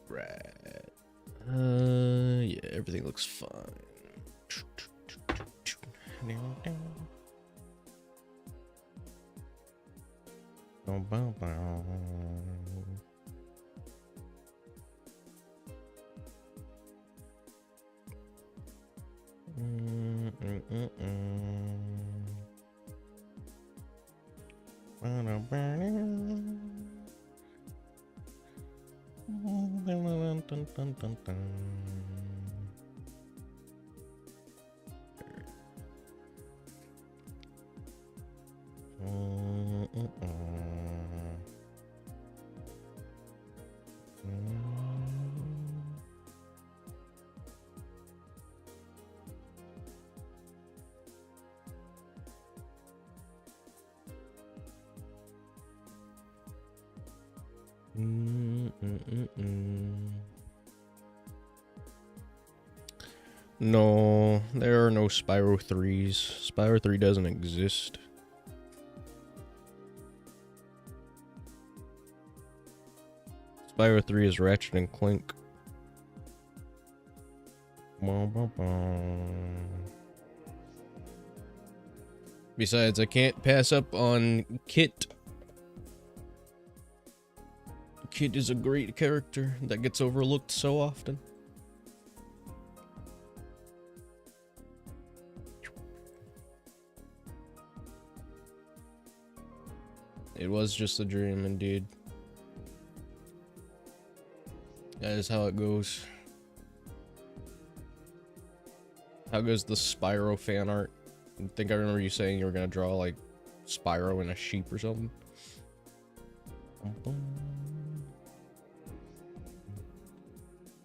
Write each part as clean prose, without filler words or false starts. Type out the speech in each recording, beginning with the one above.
Right. Yeah, everything looks fine. No, there are no Spyro 3s. Spyro 3 doesn't exist. Spyro 3 is Ratchet and Clank. Besides, I can't pass up on Kit. Kit is a great character that gets overlooked so often. It was just a dream, indeed. That is how it goes. How goes the Spyro fan art? I think I remember you saying you were gonna draw like Spyro and a sheep or something.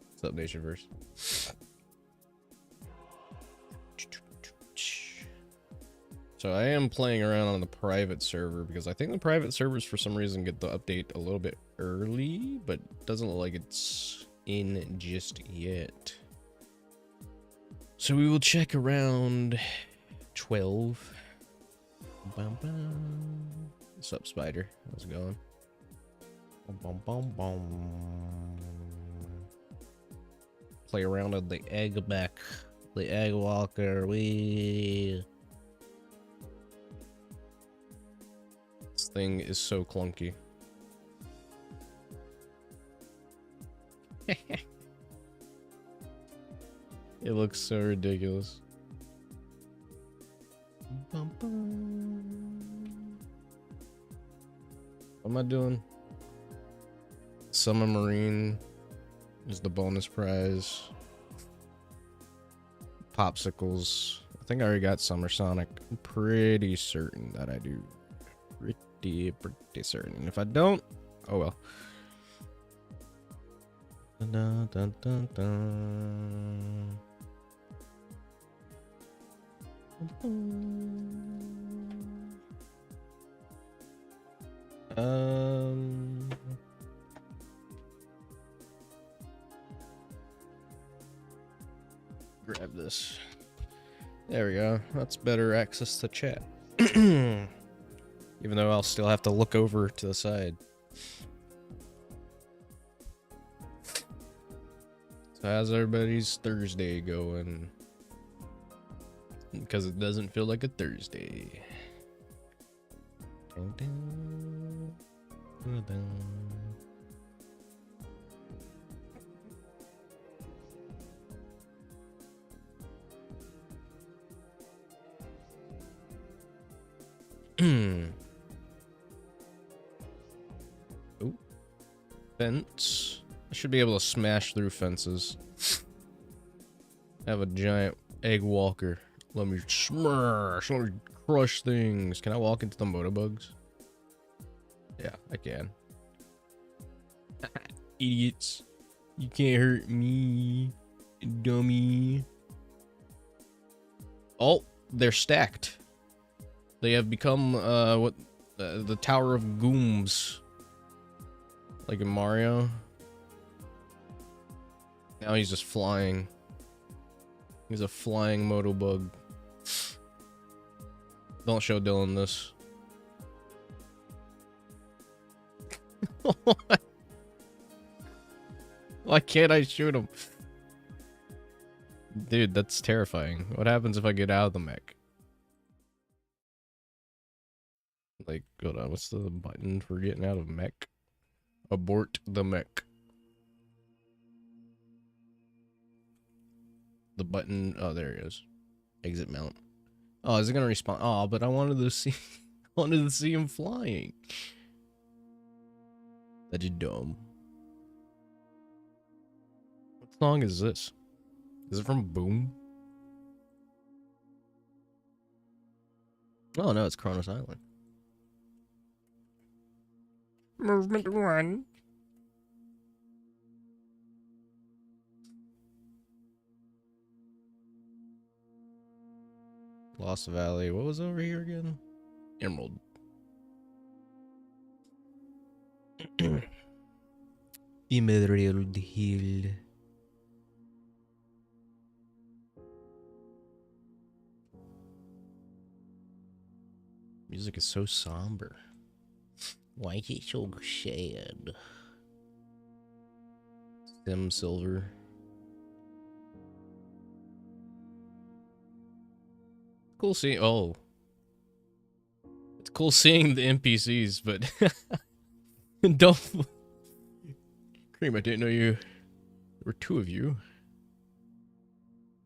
What's up, Nationverse? So I am playing around on the private server because I think the private servers for some reason get the update a little bit early, but doesn't look like it's in just yet. So we will check around 12. Bum, bum. What's up, Spider? How's it going? Bum, bum, bum. Play around with the egg back. The egg walker. Wee. This thing is so clunky. It looks so ridiculous. What am I doing? Summer Marine is the bonus prize. Popsicles. I think I already got Summer Sonic. I'm pretty certain that I do. Pretty certain. If I don't, oh well. Dun, dun, dun, dun. Grab this. There we go. That's better access to chat. Even though I'll still have to look over to the side. So how's everybody's Thursday going? Because it doesn't feel like a Thursday. Dun, dun, dun, dun. Oh, fence. I should be able to smash through fences. I have a giant egg walker. Let me smash. Let me crush things. Can I walk into the motobugs? Yeah, I can. Idiots. You can't hurt me, dummy. Oh, they're stacked. They have become what the Tower of Gooms, like in Mario. Now he's just flying. He's a flying motobug. Don't show Dylan this. Why can't I shoot him? Dude, that's terrifying. What happens if I get out of the mech? Like, hold on, what's the button for getting out of mech? Abort the mech. The button, oh, there it is. Exit mount. Oh, is it gonna respawn? Oh, but I wanted to see, wanted to see him flying. That's dumb. What song is this? Is it from Boom? Oh no, it's Kronos Island. Movement 1. Lost Valley. What was over here again? Emerald. Emerald Hill. Music is so somber. Why is it so sad? Sim Silver. Cool seeing. Oh, it's cool seeing the NPCs, but don't. Cream, I didn't know there were two of you.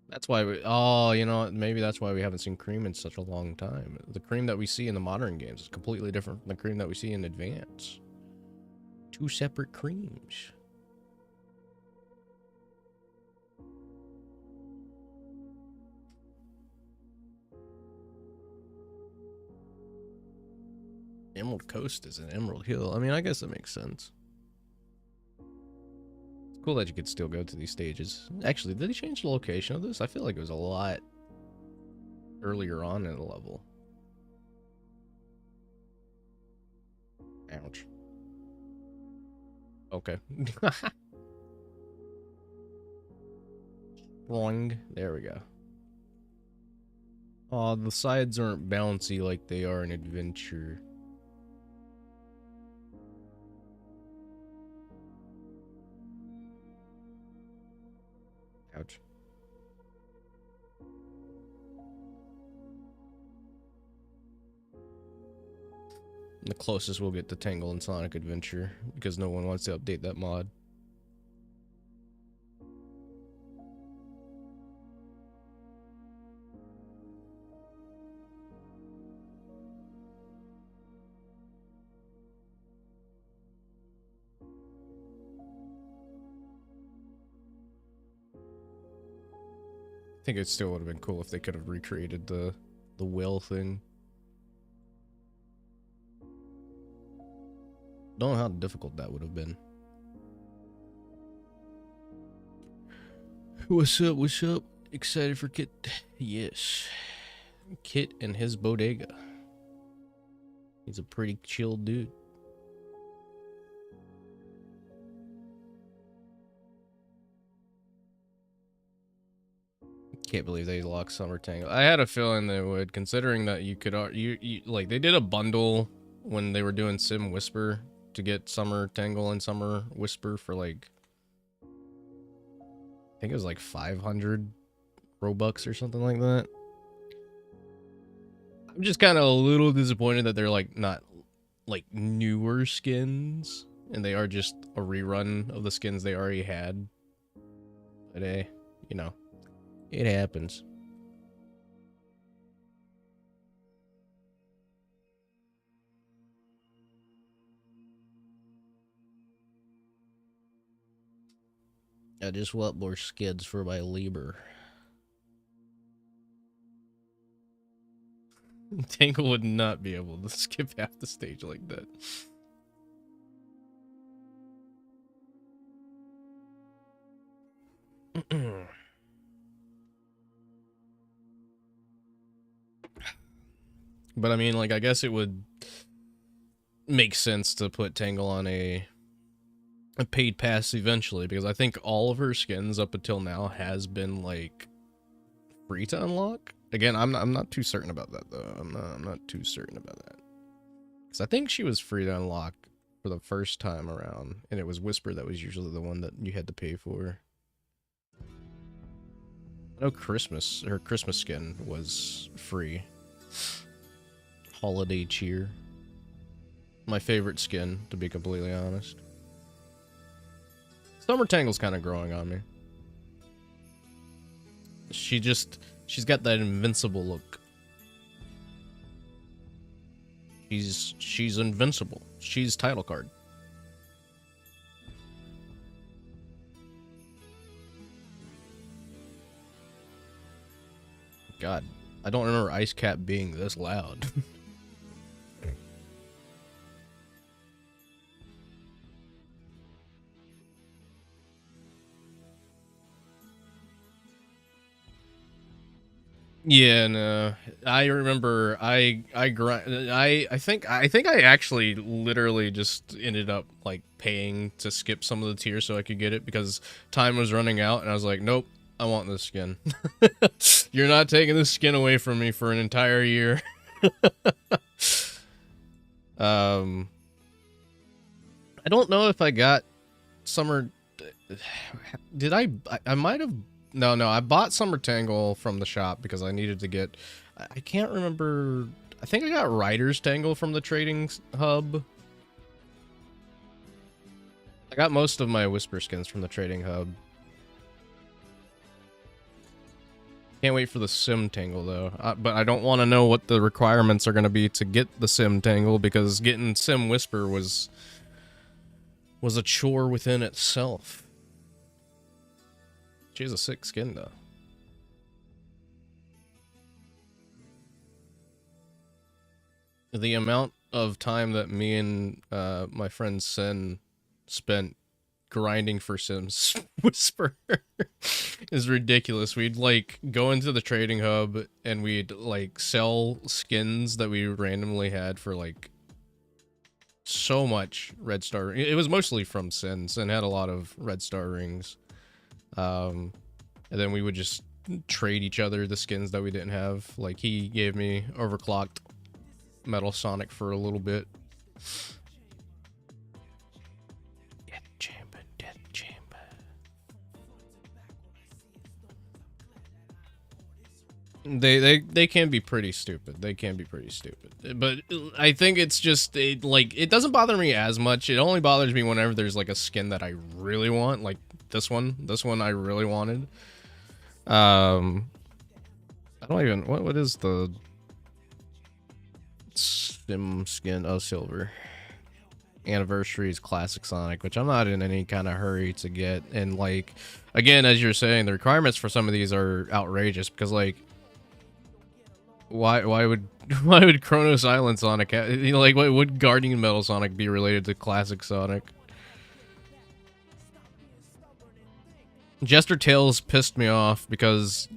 That's why we. Oh, you know, maybe that's why we haven't seen Cream in such a long time. The Cream that we see in the modern games is completely different from the Cream that we see in Advance. Two separate Creams. Emerald Coast is an Emerald Hill. I mean, I guess that makes sense. It's cool that you could still go to these stages. Actually, did they change the location of this? I feel like it was a lot earlier on in the level. Ouch. Okay. Boing. There we go. Aw, the sides aren't bouncy like they are in Adventure. Ouch. The closest we'll get to Tangle in Sonic Adventure, because no one wants to update that mod. I think it still would have been cool if they could have recreated the whale thing. Don't know how difficult that would have been. What's up? What's up? Excited for Kit? Yes. Kit and his bodega. He's a pretty chill dude. Can't believe they locked Summer Tangle. I had a feeling they would, considering that you could, like, they did a bundle when they were doing Sim Whisper to get Summer Tangle and Summer Whisper for, like, I think it was like 500 Robux or something like that. I'm just kind of a little disappointed that they're, like, not, like, newer skins, and they are just a rerun of the skins they already had. But, hey, you know. It happens. I just want more skins for my Lieber. Tangle would not be able to skip half the stage like that. But I mean, like, I guess it would make sense to put Tangle on a paid pass eventually, because I think all of her skins up until now has been, like, free to unlock. Again, I'm not too certain about that though. I'm not too certain about that, because I think she was free to unlock for the first time around, and it was Whisper that was usually the one that you had to pay for. I know her Christmas skin was free. Holiday Cheer. My favorite skin, to be completely honest. Summer Tangle's kind of growing on me. She's got that invincible look. She's invincible. She's title card. God, I don't remember Ice Cap being this loud. Yeah, no. I remember I think I actually literally just ended up like paying to skip some of the tiers so I could get it because time was running out and I was like, nope, I want this skin. You're not taking this skin away from me for an entire year. I don't know if I got summer. Did I might have. No, I bought Summer Tangle from the shop because I needed to get... I can't remember... I think I got Rider's Tangle from the trading hub. I got most of my Whisper skins from the trading hub. Can't wait for the Sim Tangle, though. But I don't want to know what the requirements are going to be to get the Sim Tangle, because getting Sim Whisper was a chore within itself. She has a sick skin, though. The amount of time that me and my friend Sin spent grinding for Sims Whisper is ridiculous. We'd like go into the trading hub and we'd like sell skins that we randomly had for like so much red star. It was mostly from Sin. Sin had a lot of red star rings. And then we would just trade each other the skins that we didn't have. Like, he gave me overclocked Metal Sonic for a little bit. Death Chamber, Death Chamber. They can be pretty stupid. They can be pretty stupid. But I think it's just, like, it doesn't bother me as much. It only bothers me whenever there's, like, a skin that I really want. Like, this one I really wanted. I don't even, what is the Sim skin? Oh, silver. Anniversary's Classic Sonic, which I'm not in any kind of hurry to get. And like, again, as you're saying, the requirements for some of these are outrageous, because like, why would Chronos Island Sonic like, why would Guardian Metal Sonic be related to Classic Sonic? Jester Tales pissed me off because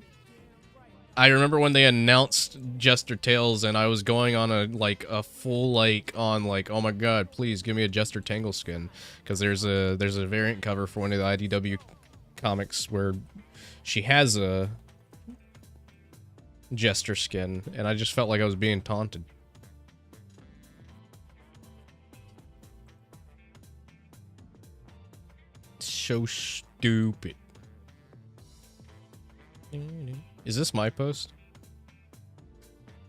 I remember when they announced Jester Tales and I was going on a full oh my god, please give me a Jester Tangle skin, because there's a variant cover for one of the IDW comics where she has a Jester skin, and I just felt like I was being taunted. So stupid. Is this my post?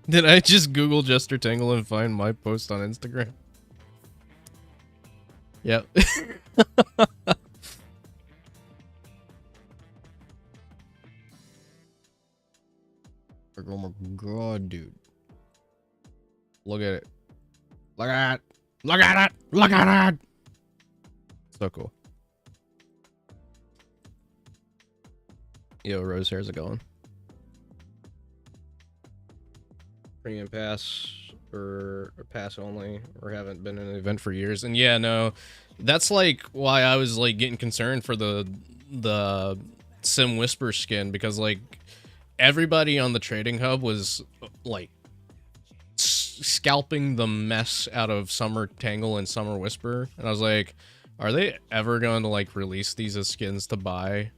Did I just Google Jester Tangle and find my post on Instagram? Yep. Oh my god, dude. Look at it. Look at it. Look at it. Look at it. So cool. Yo, Rose, how's it going? Premium pass or pass only, or haven't been in an event for years. And yeah, no, that's like why I was like getting concerned for the Sim Whisper skin, because like everybody on the trading hub was like scalping the mess out of Summer Tangle and Summer Whisper, and I was like, are they ever going to like release these as skins to buy?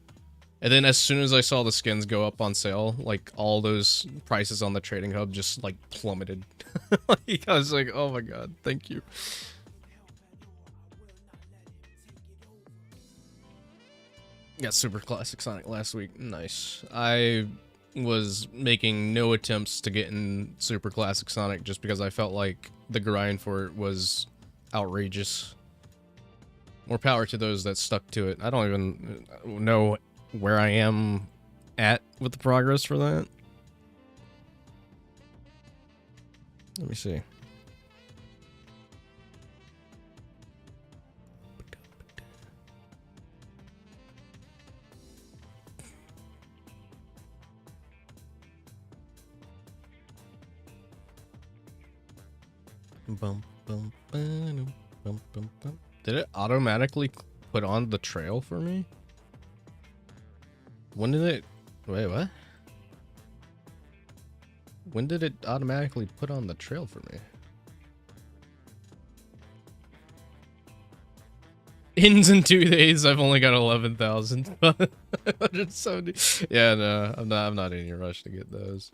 And then as soon as I saw the skins go up on sale, like all those prices on the trading hub just like plummeted. Like, I was like, oh my god, thank you. Got Super Classic Sonic last week. Nice. I was making no attempts to get in Super Classic Sonic just because I felt like the grind for it was outrageous. More power to those that stuck to it. I don't even know where I am at with the progress for that. Let me see. Bum, bum, bum, bum, bum, bum. Did it automatically put on the trail for me? When did it... Wait, what? When did it automatically put on the trail for me? Ins in 2 days, I've only got 11,000. 170. Yeah, no, I'm not in any rush to get those.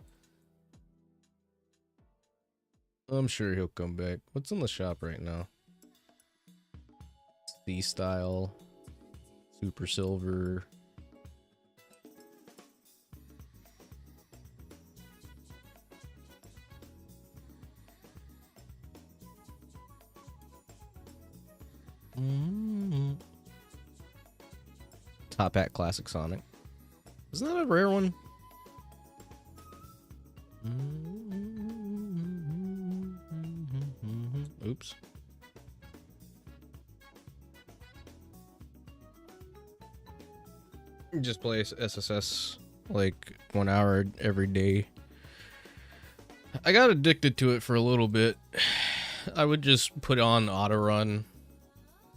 I'm sure he'll come back. What's in the shop right now? C-Style. Super Silver. Top Hat Classic Sonic. Isn't that a rare one? Oops. Just play SSS like 1 hour every day. I got addicted to it for a little bit. I would just put on auto run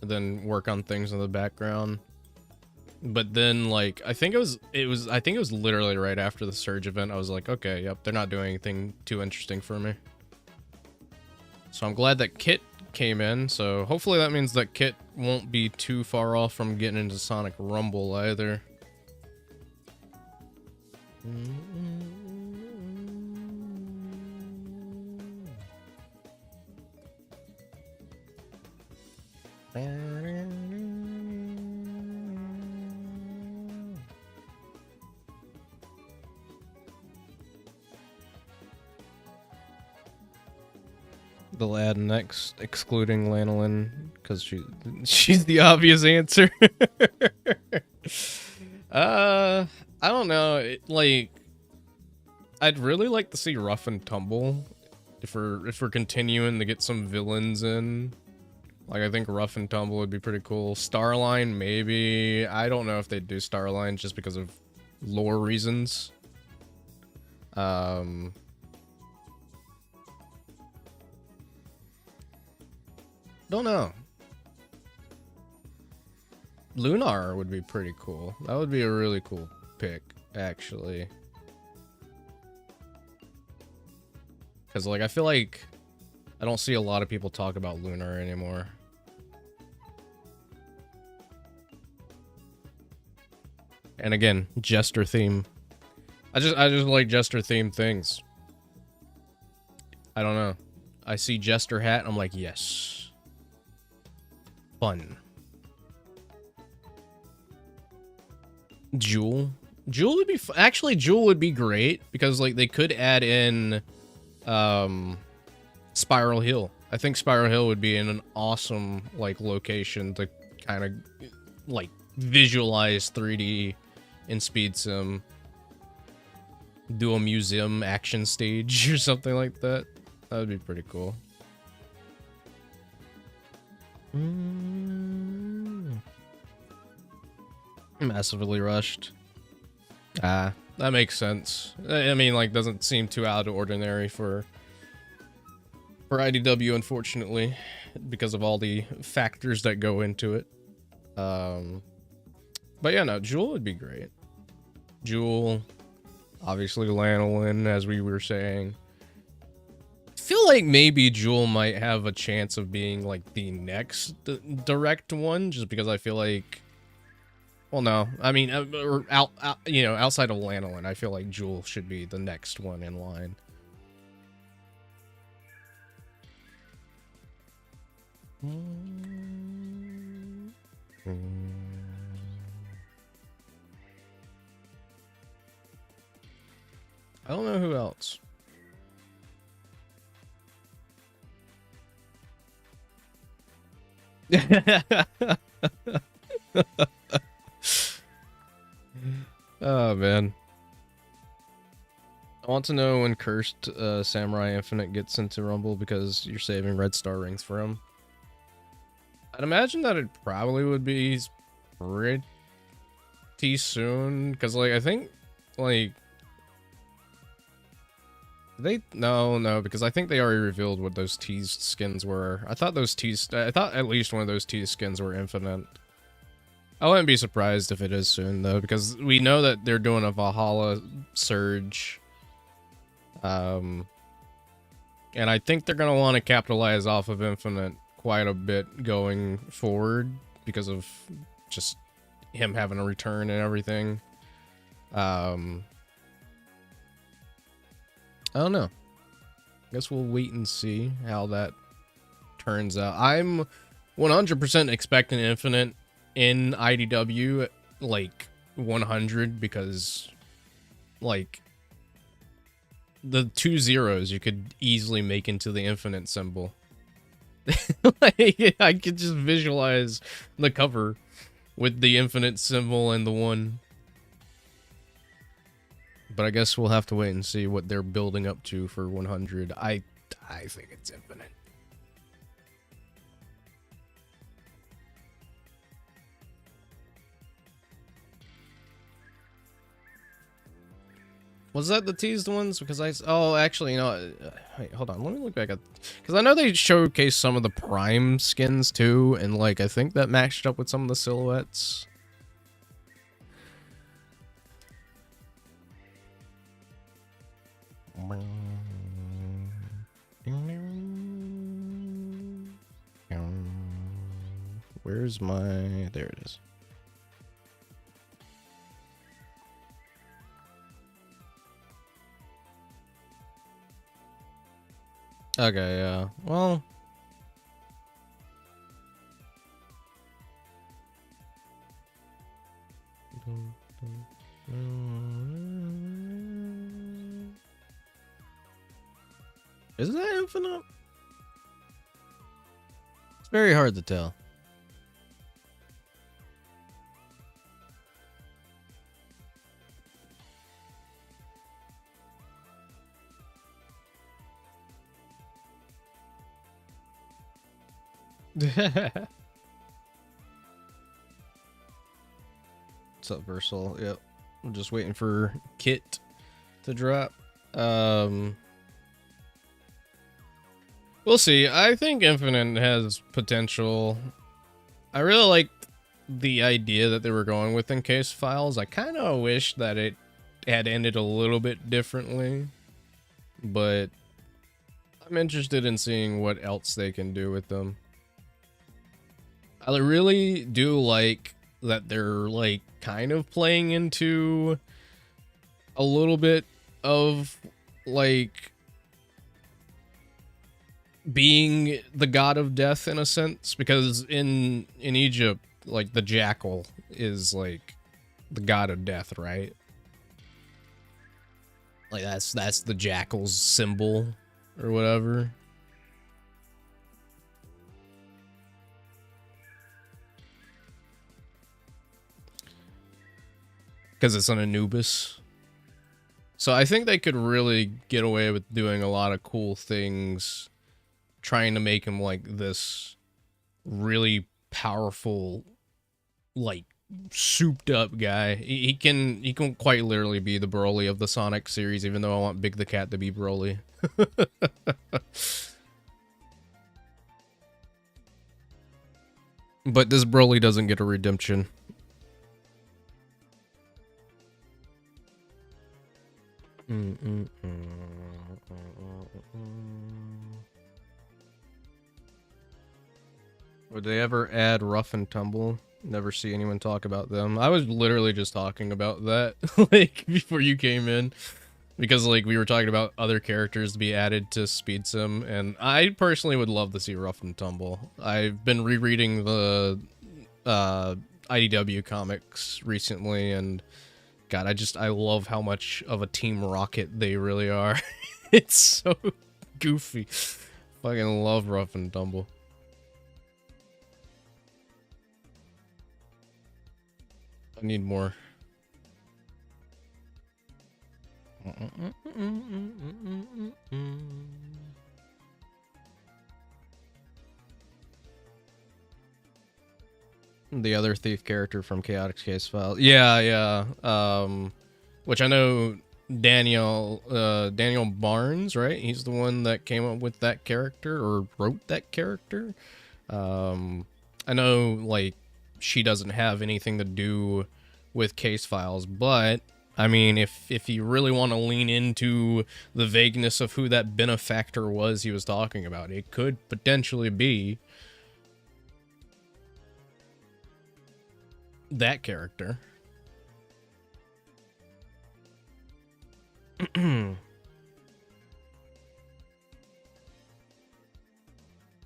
and then work on things in the background. But then like I think it was literally right after the Surge event. I was like, okay, yep, they're not doing anything too interesting for me. So I'm glad that Kit came in, so hopefully that means that Kit won't be too far off from getting into Sonic Rumble either. They'll add next, excluding Lanolin, because she's the obvious answer. I don't know. Like, I'd really like to see Rough and Tumble if we're continuing to get some villains in. Like, I think Rough and Tumble would be pretty cool. Starline, maybe. I don't know if they'd do Starline just because of lore reasons. Don't know. Lunar would be pretty cool. That would be a really cool pick, actually. Because, like, I feel like I don't see a lot of people talk about Lunar anymore. And again, Jester theme. I just like Jester theme things. I don't know. I see Jester hat, and I'm like, yes. Fun. Jewel would be actually Jewel would be great because like they could add in Spiral Hill. I think Spiral Hill would be in an awesome like location to kind of like visualize 3D in Speed Sim. Do a museum action stage or something like that. That would be pretty cool. Massively rushed. That makes sense. I mean, like, doesn't seem too out of ordinary for IDW, unfortunately, because of all the factors that go into it. But yeah, no, Jewel would be great. Jewel, obviously Lanolin, as we were saying. I feel like maybe Jewel might have a chance of being like the next direct one, just because I feel like, well, no, I mean, you know, outside of Lanolin, I feel like Jewel should be the next one in line. I don't know who else. Oh man. I want to know when Cursed Samurai Infinite gets into Rumble because you're saving red star rings for him. I'd imagine that it probably would be pretty soon, because like I think like no, because I think they already revealed what those teased skins were. I thought at least one of those teased skins were infinite. I wouldn't be surprised if it is soon though, because we know that they're doing a Valhalla surge. And I think they're gonna want to capitalize off of Infinite quite a bit going forward because of just him having a return and everything. I don't know. Guess we'll wait and see how that turns out. I'm 100% expecting Infinite in IDW, like 100, because like the 2 zeros you could easily make into the Infinite symbol. Like, I could just visualize the cover with the Infinite symbol and the 1. But I guess we'll have to wait and see what they're building up to for 100. I think it's Infinite. Was that the teased ones? Because actually, you know, wait, hold on, let me look back at, because I know they showcased some of the Prime skins too, and like I think that matched up with some of the silhouettes. Where's my, there it is. Okay, yeah. Well, is that Infinite? It's very hard to tell. What's up, Versal? Yep. I'm just waiting for Kit to drop. We'll see. I think Infinite has potential. I really liked the idea that they were going with in Case Files. I kind of wish that it had ended a little bit differently, but I'm interested in seeing what else they can do with them. I really do like that they're like kind of playing into a little bit of like being the god of death in a sense, because in Egypt, like the jackal is like the god of death, right? Like that's the jackal's symbol or whatever. Because it's an Anubis. So I think they could really get away with doing a lot of cool things, trying to make him like this really powerful, like souped up guy. He can quite literally be the Broly of the Sonic series, even though I want Big the Cat to be Broly. But this Broly doesn't get a redemption. Would they ever add Rough and Tumble? Never see anyone talk about them. I was literally just talking about that like before you came in, because like we were talking about other characters to be added to Speed Sim, and I personally would love to see Rough and Tumble. I've been rereading the IDW comics recently and God, I love how much of a Team Rocket they really are. It's so goofy. Fucking love Rough and Tumble. I need more. The other thief character from Chaotic Case Files. Yeah. Which I know Daniel Barnes, right? He's the one that came up with that character or wrote that character. I know, like, she doesn't have anything to do with Case Files, but I mean, if you really want to lean into the vagueness of who that benefactor was he was talking about, it could potentially be that character.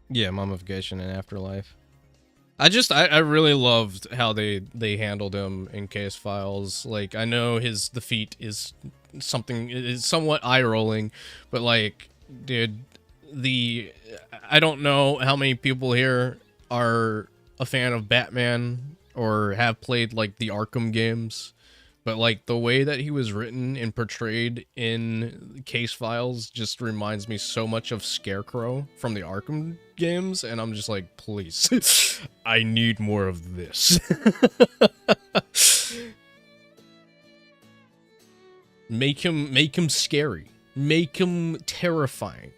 Yeah, mummification and afterlife. I really loved how they handled him in Case Files. Like, I know his defeat is somewhat eye-rolling, but like, dude, I don't know how many people here are a fan of Batman or have played like the Arkham games, but like the way that he was written and portrayed in Case Files just reminds me so much of Scarecrow from the Arkham games, and I'm just like, please, I need more of this. Make him scary. Make him terrifying.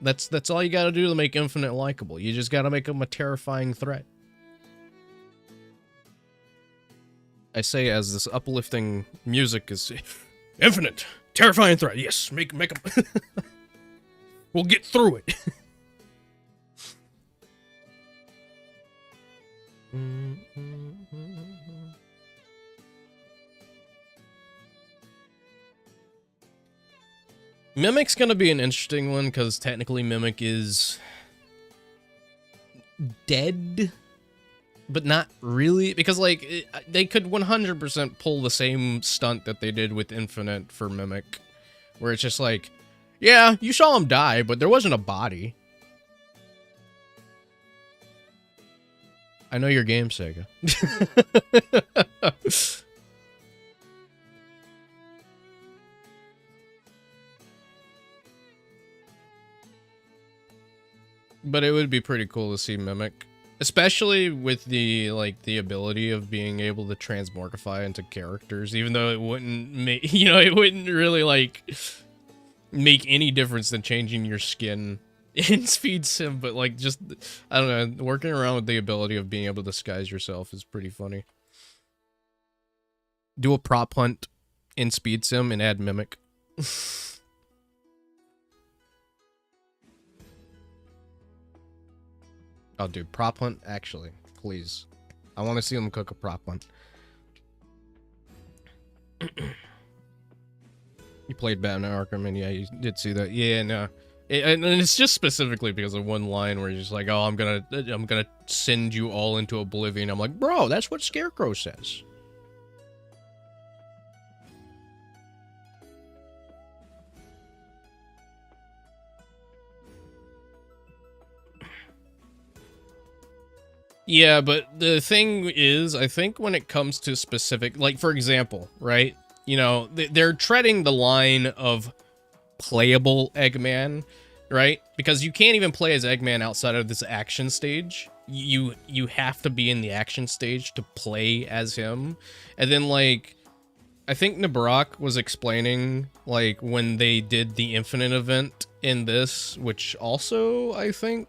That's all you gotta do to make Infinite likable. You just gotta make him a terrifying threat. I say as this uplifting music is Infinite, terrifying threat. Yes, make him. We'll get through it. Mimic's gonna be an interesting one because technically Mimic is dead, but not really, because like they could 100% pull the same stunt that they did with Infinite for Mimic, where it's just like, yeah, you saw him die, but there wasn't a body. I know your game, Sega. But it would be pretty cool to see Mimic, especially with the ability of being able to transmorgify into characters, even though it wouldn't make, it wouldn't really like make any difference than changing your skin in Speed Sim, but like just, I don't know, working around with the ability of being able to disguise yourself is pretty funny. Do a prop hunt in Speed Sim and add Mimic. Oh, dude, prop hunt, actually, please. I want to see them cook a prop hunt. You played Batman Arkham, and yeah, you did see that. Yeah, no. And it's just specifically because of one line where you're just like, oh, I'm gonna send you all into oblivion. I'm like, bro, that's what Scarecrow says. Yeah, but the thing is, I think when it comes to specific, like, for example, right? They're treading the line of playable Eggman, right? Because you can't even play as Eggman outside of this action stage. You have to be in the action stage to play as him. And then, like, I think Nabrak was explaining, like, when they did the Infinite event in this, which also, I think,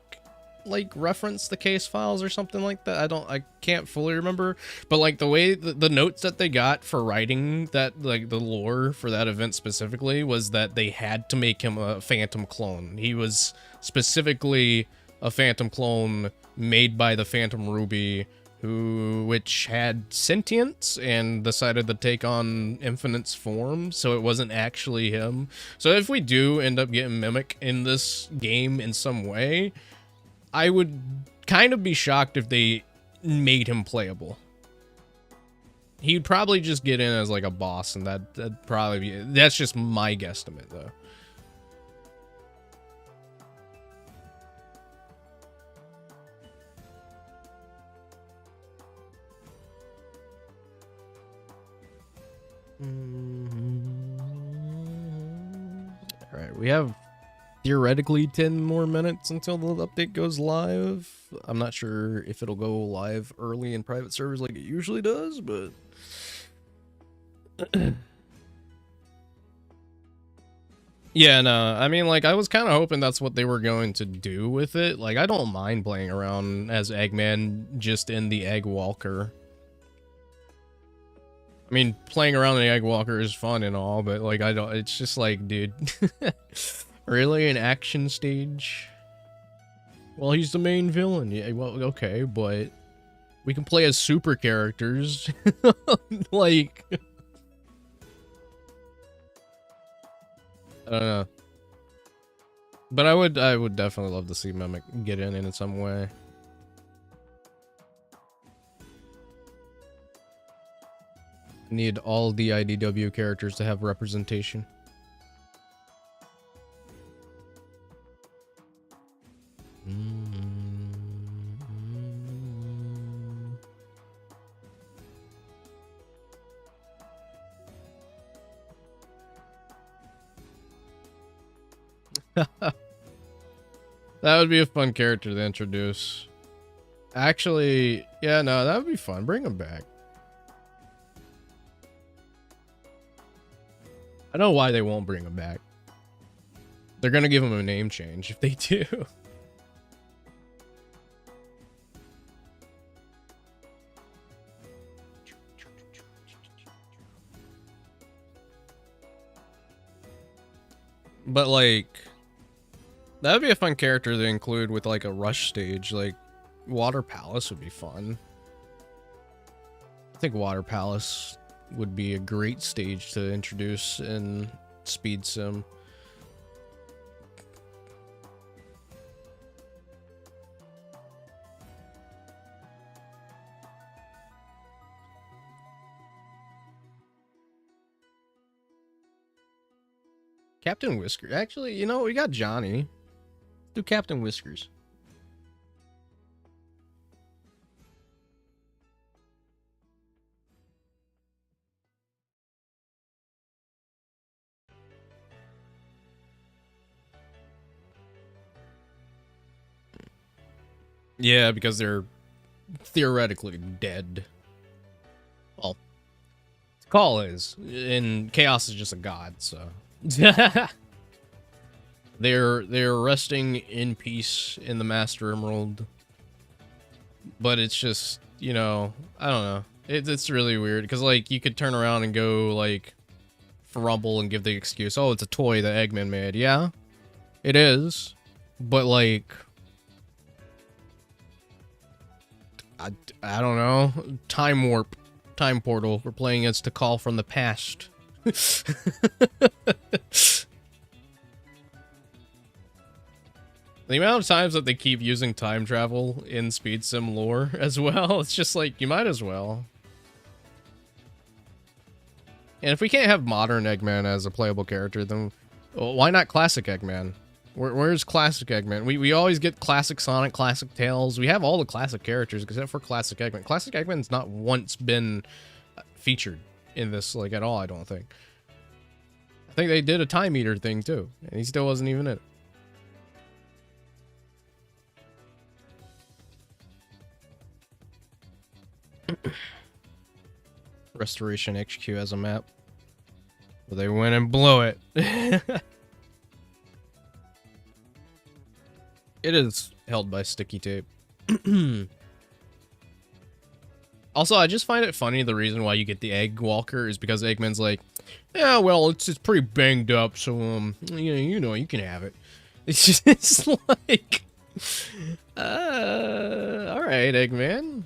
like, reference the Case Files or something like that. I can't fully remember, but like the way the notes that they got for writing that, like the lore for that event specifically, was that they had to make him a Phantom clone. He was specifically a Phantom clone made by the Phantom Ruby, which had sentience and decided to take on Infinite's form, so it wasn't actually him. So if we do end up getting Mimic in this game in some way, I would kind of be shocked if they made him playable. He'd probably just get in as like a boss, and that'd probably be, that's just my guesstimate though. All right, we have theoretically 10 more minutes until the update goes live. I'm not sure if it'll go live early in private servers like it usually does, but yeah, no, I mean, like, I was kind of hoping that's what they were going to do with it. Like, I don't mind playing around as Eggman just in the Egg Walker. I mean, playing around the Egg Walker is fun and all, but, like, I don't, it's just like, dude, really, an action stage? Well, he's the main villain. Yeah, well, okay, but we can play as super characters. Like, I don't know. But I would definitely love to see Mimic get in some way. Need all the IDW characters to have representation. That would be a fun character to introduce. Actually, yeah, no, that would be fun. Bring him back. I know why they won't bring him back. They're gonna give him a name change if they do. But like, that would be a fun character to include with like a rush stage. Like, Water Palace would be fun. I think Water Palace would be a great stage to introduce in Speed Sim. Captain Whiskers. Actually, you know, we got Johnny. Let's do Captain Whiskers. Yeah, because they're theoretically dead. Well, Call is, and Chaos is just a god, so they're resting in peace in the Master Emerald. But it's just, you know, I don't know. It's really weird because like you could turn around and go like Rumble and give the excuse, oh, it's a toy that Eggman made. Yeah, it is, but like, I don't know. Time warp, time portal. We're playing as to call from the past. The amount of times that they keep using time travel in Speed Sim lore as well, it's just like, you might as well. And if we can't have modern Eggman as a playable character, then why not classic Eggman? Where's classic Eggman? We always get classic Sonic, classic Tails. We have all the classic characters except for classic Eggman. Classic Eggman's not once been featured in this, like, at all, I don't think. I think they did a Time Eater thing, too, and he still wasn't even in it. Restoration HQ as a map. Well, they went and blew it. It is held by sticky tape. Also, I just find it funny the reason why you get the Egg Walker is because Eggman's like, yeah, well, it's pretty banged up, so you know, you can have it. It's just, it's like, all right, Eggman.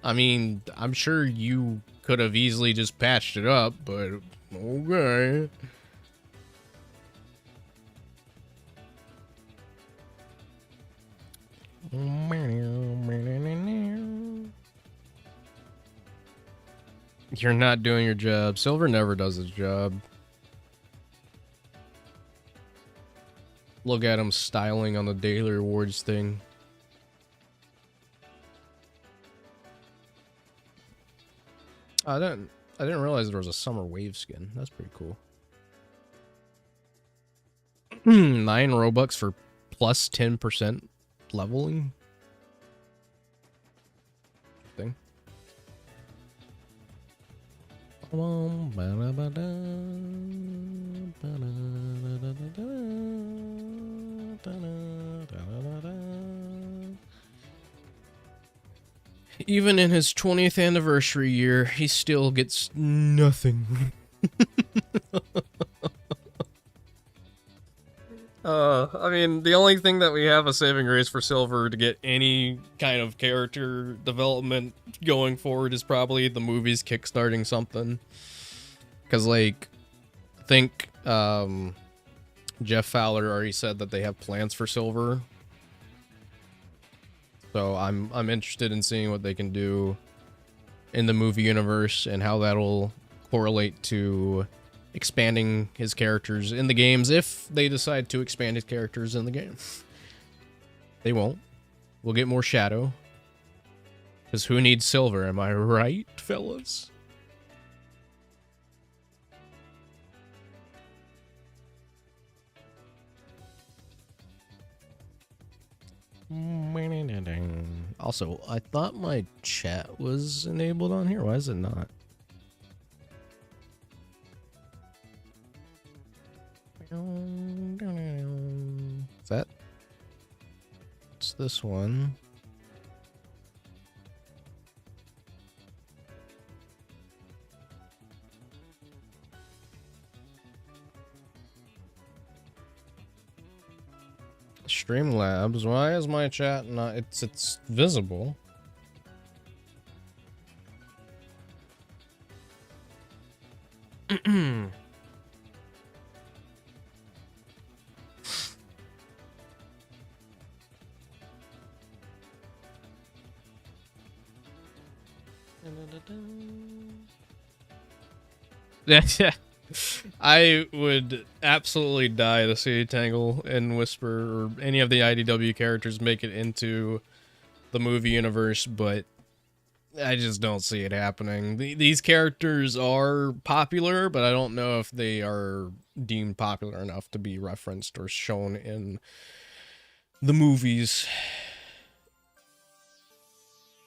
I mean, I'm sure you could have easily just patched it up, but okay. You're not doing your job. Silver never does his job. Look at him styling on the daily rewards thing. I didn't realize there was a summer wave skin. That's pretty cool. 9 Robux for plus 10% leveling. Thing. Even in his 20th anniversary year, he still gets nothing. I mean, the only thing that we have a saving grace for Silver to get any kind of character development going forward is probably the movies kickstarting something. Because, like, I think Jeff Fowler already said that they have plans for Silver. So I'm interested in seeing what they can do in the movie universe and how that'll correlate to expanding his characters in the games if they decide to expand his characters in the game. They won't. We'll get more Shadow. Because who needs Silver, am I right, fellas? Also, I thought my chat was enabled on here. Why is it not? Is that? What's this one? Streamlabs. Why is my chat not? It's visible. Yeah. I would absolutely die to see Tangle and Whisper or any of the IDW characters make it into the movie universe, but I just don't see it happening. These characters are popular, but I don't know if they are deemed popular enough to be referenced or shown in the movies.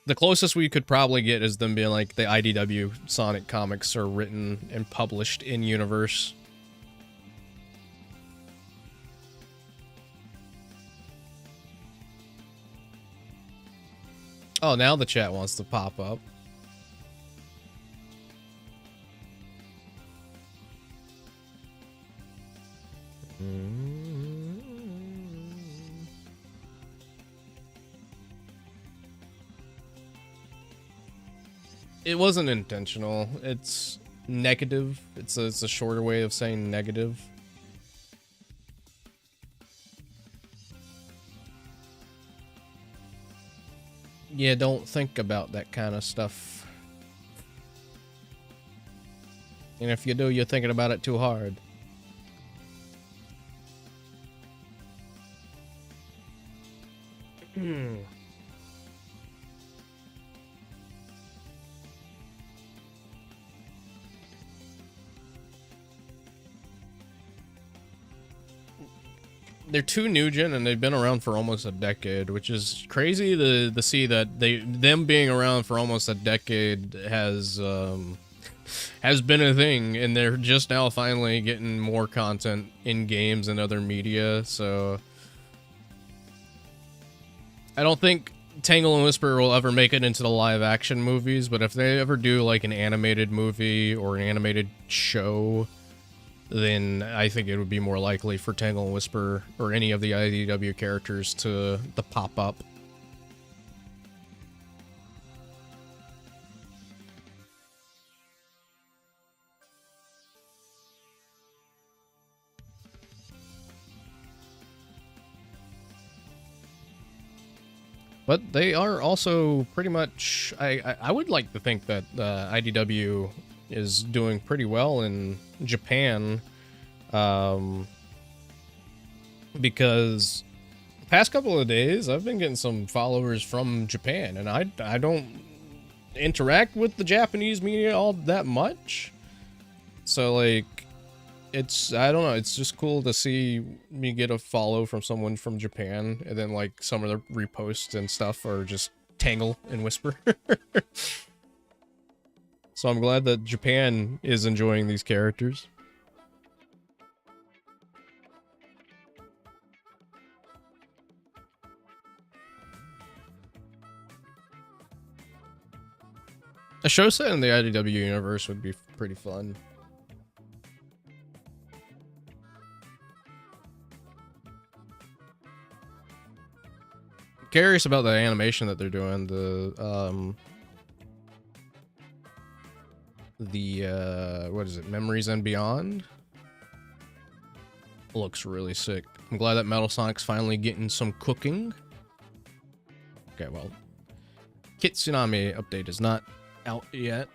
The closest we could probably get is them being like the IDW Sonic comics are written and published in universe. Oh, now the chat wants to pop up. It wasn't intentional. It's negative. It's a shorter way of saying negative. Yeah, don't think about that kind of stuff. And if you do, you're thinking about it too hard. They're too new gen and they've been around for almost a decade, which is crazy to see that them being around for almost a decade has been a thing, and they're just now finally getting more content in games and other media. So I don't think Tangle and Whisper will ever make it into the live action movies, but if they ever do like an animated movie or an animated show, then I think it would be more likely for Tangle and Whisper or any of the IDW characters to pop up. But they are also pretty much... I would like to think that IDW is doing pretty well in Japan. Because the past couple of days, I've been getting some followers from Japan. And I don't interact with the Japanese media all that much. So, like... I don't know, it's just cool to see me get a follow from someone from Japan, and then, like, some of the reposts and stuff are just Tangle and Whisper. So I'm glad that Japan is enjoying these characters. A show set in the IDW universe would be pretty fun. Curious about the animation that they're doing. What is it? Memories and Beyond? Looks really sick. I'm glad that Metal Sonic's finally getting some cooking. Okay, well, Kitsunami update is not out yet.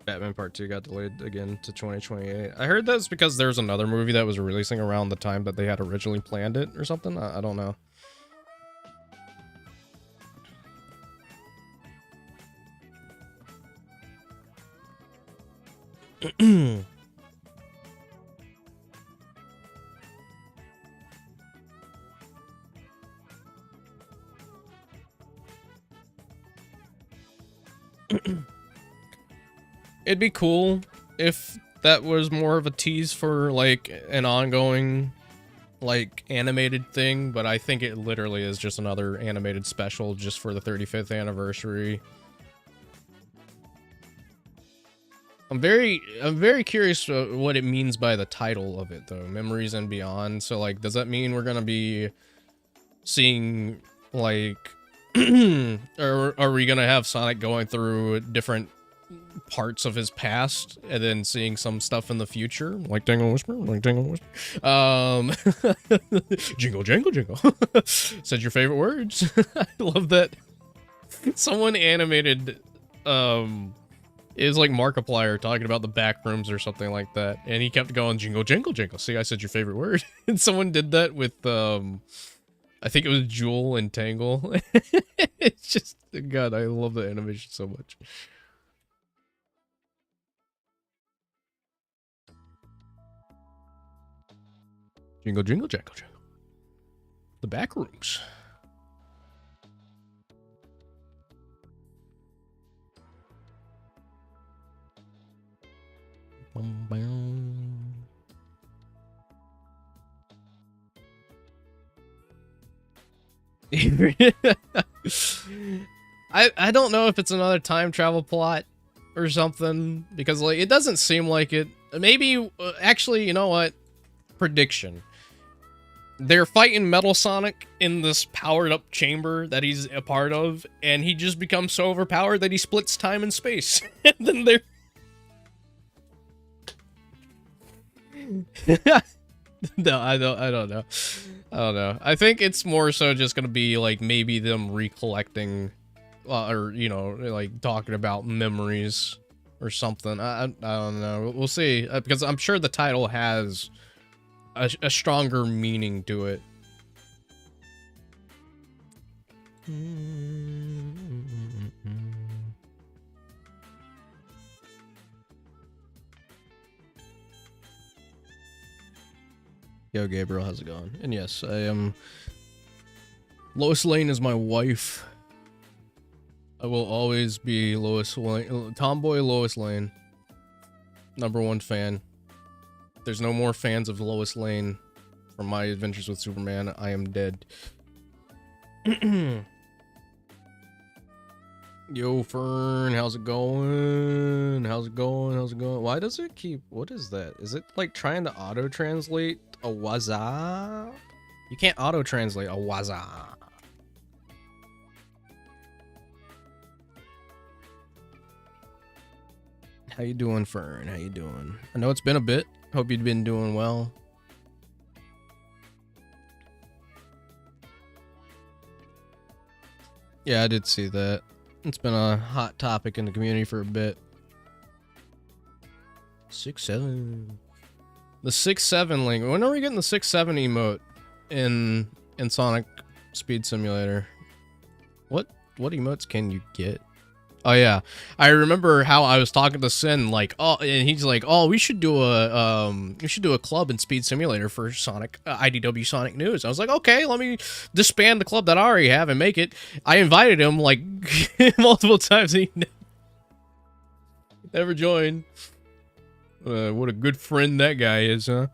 Batman Part 2 got delayed again to 2028. I heard that's because there's another movie that was releasing around the time that they had originally planned it or something. I don't know. It'd be cool if that was more of a tease for, like, an ongoing, like, animated thing, but I think it literally is just another animated special just for the 35th anniversary. I'm very curious what it means by the title of it, though. Memories and Beyond. So, like, does that mean we're gonna be seeing, like, or are we gonna have Sonic going through different parts of his past and then seeing some stuff in the future, like Tangle Whisper, jingle jangle jingle. Said your favorite words. I love that someone animated is like Markiplier talking about the back rooms or something like that, and he kept going jingle jangle jingle. See, I said your favorite word. And someone did that with I think it was Jewel and Tangle. It's just, God, I love the animation so much. Jingle, jingle, jangle, jangle. The back rooms. I don't know if it's another time travel plot or something, because, like, it doesn't seem like it. Maybe, actually, you know what? Prediction. They're fighting Metal Sonic in this powered-up chamber that he's a part of, and he just becomes so overpowered that he splits time and space. And then they're... No, I don't know. I don't know. I think it's more so just gonna be, like, maybe them recollecting, or, you know, like, talking about memories or something. I don't know. We'll see. Because I'm sure the title has a stronger meaning to it. Yo, Gabriel, how's it going? And yes, I am... Lois Lane is my wife. I will always be Lois Lane. Tomboy Lois Lane. #1 fan. There's no more fans of Lois Lane from My Adventures with Superman. I am dead. Yo, Fern, how's it going? How's it going? How's it going? Why does it keep... What is that? Is it, like, trying to auto-translate a WhatsApp? You can't auto-translate a WhatsApp. How you doing, Fern? How you doing? I know it's been a bit. Hope you've been doing well. Yeah, I did see that. It's been a hot topic in the community for a bit. 6-7. The 6-7 link. When are we getting the 6-7 emote in Sonic Speed Simulator? What emotes can you get? Oh yeah, I remember how I was talking to Sin, like, oh, and he's like, oh, we should do a club in Speed Simulator for Sonic IDW Sonic News. I was like, okay, let me disband the club that I already have and make it. I invited him like multiple times. He never joined. What a good friend that guy is, huh?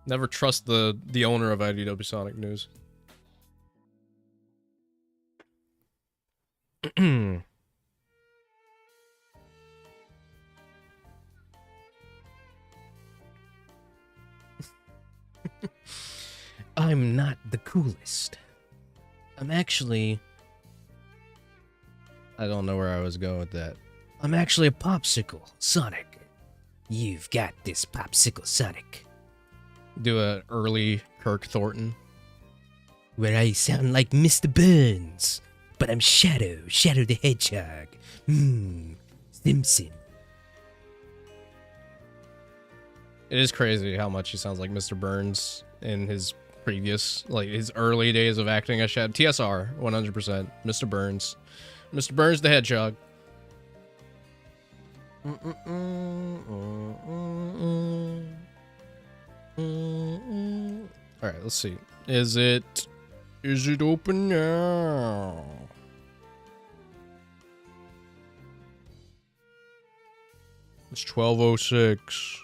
Never trust the owner of IDW Sonic News. I'm not the coolest. I'm actually... I don't know where I was going with that. I'm actually a popsicle, Sonic. You've got this popsicle, Sonic. Do a early Kirk Thornton. Where I sound like Mr. Burns, but I'm Shadow the Hedgehog. Simpson. It is crazy how much he sounds like Mr. Burns in his previous, like, his early days of acting as Shadow. TSR, 100%. Mr. Burns. Mr. Burns the Hedgehog. Alright, let's see. Is it open now? It's 12:06.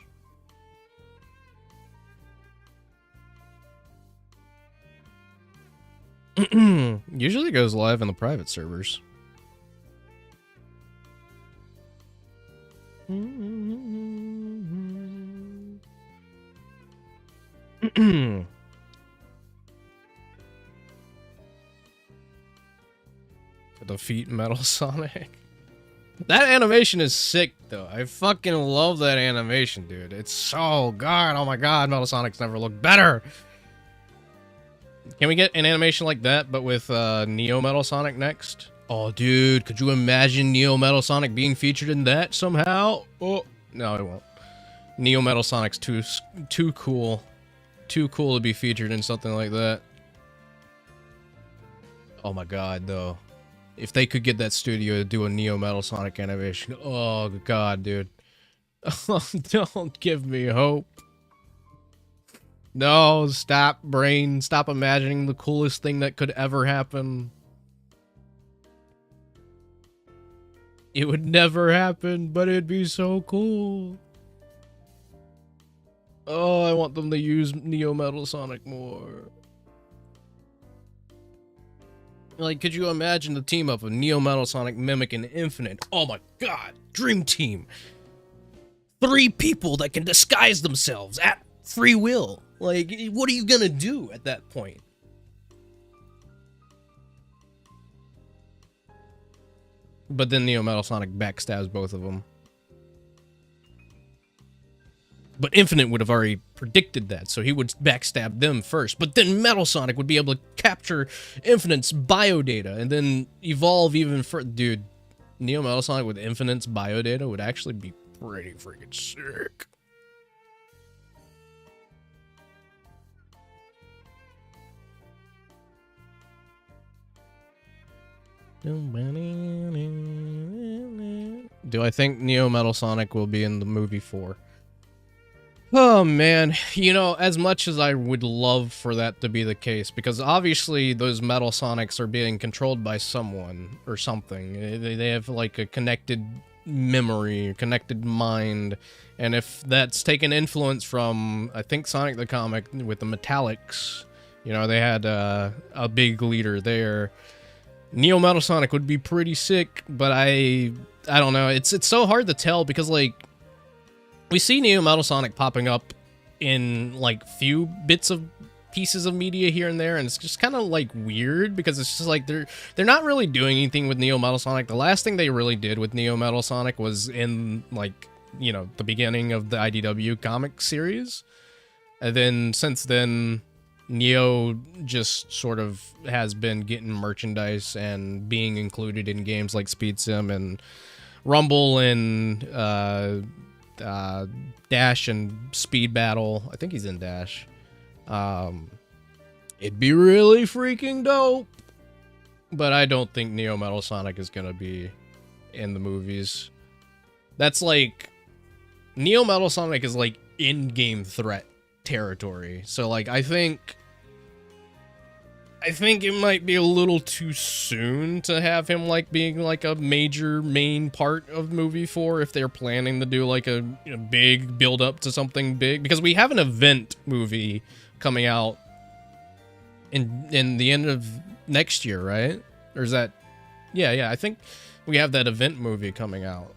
Usually goes live in the private servers. Defeat Metal Sonic. That animation is sick, though. I fucking love that animation, dude. It's so good. Oh my god, Metal Sonic's never looked better. Can we get an animation like that, but with Neo Metal Sonic next? Oh, dude, could you imagine Neo Metal Sonic being featured in that somehow? Oh, no, it won't. Neo Metal Sonic's too cool. Too cool to be featured in something like that. Oh my god, though. If they could get that studio to do a Neo Metal Sonic animation, oh god, dude. Don't give me hope. No, stop, brain. Stop imagining the coolest thing that could ever happen. It would never happen, but it'd be so cool. Oh, I want them to use Neo Metal Sonic more. Like, could you imagine the team up of Neo Metal Sonic, Mimic, and Infinite? Oh my god, dream team. 3 people that can disguise themselves at free will. Like, what are you gonna do at that point? But then Neo Metal Sonic backstabs both of them. But Infinite would have already predicted that, so he would backstab them first. But then Metal Sonic would be able to capture Infinite's biodata and then evolve even further. Dude, Neo Metal Sonic with Infinite's biodata would actually be pretty freaking sick. Do I think Neo Metal Sonic will be in the movie 4? Oh man, you know, as much as I would love for that to be the case, because obviously those Metal Sonics are being controlled by someone or something. They have like a connected memory, connected mind, and if that's taken influence from, I think, Sonic the Comic with the Metallics, you know, they had a big leader there. Neo Metal Sonic would be pretty sick, but I don't know. It's so hard to tell because, like, we see Neo Metal Sonic popping up in, like, few bits of pieces of media here and there, and it's just kind of, like, weird because it's just, like, they're not really doing anything with Neo Metal Sonic. The last thing they really did with Neo Metal Sonic was in, like, you know, the beginning of the IDW comic series. And then since then, Neo just sort of has been getting merchandise and being included in games like Speed Sim and Rumble and Dash and Speed Battle. I think he's in Dash. It'd be really freaking dope. But I don't think Neo Metal Sonic is gonna be in the movies. That's like... Neo Metal Sonic is like in-game threat territory. So like I think it might be a little too soon to have him like being like a major main part of movie 4 if they're planning to do like a big build up to something big, because we have an event movie coming out in the end of next year, right? Or is that... yeah, I think we have that event movie coming out,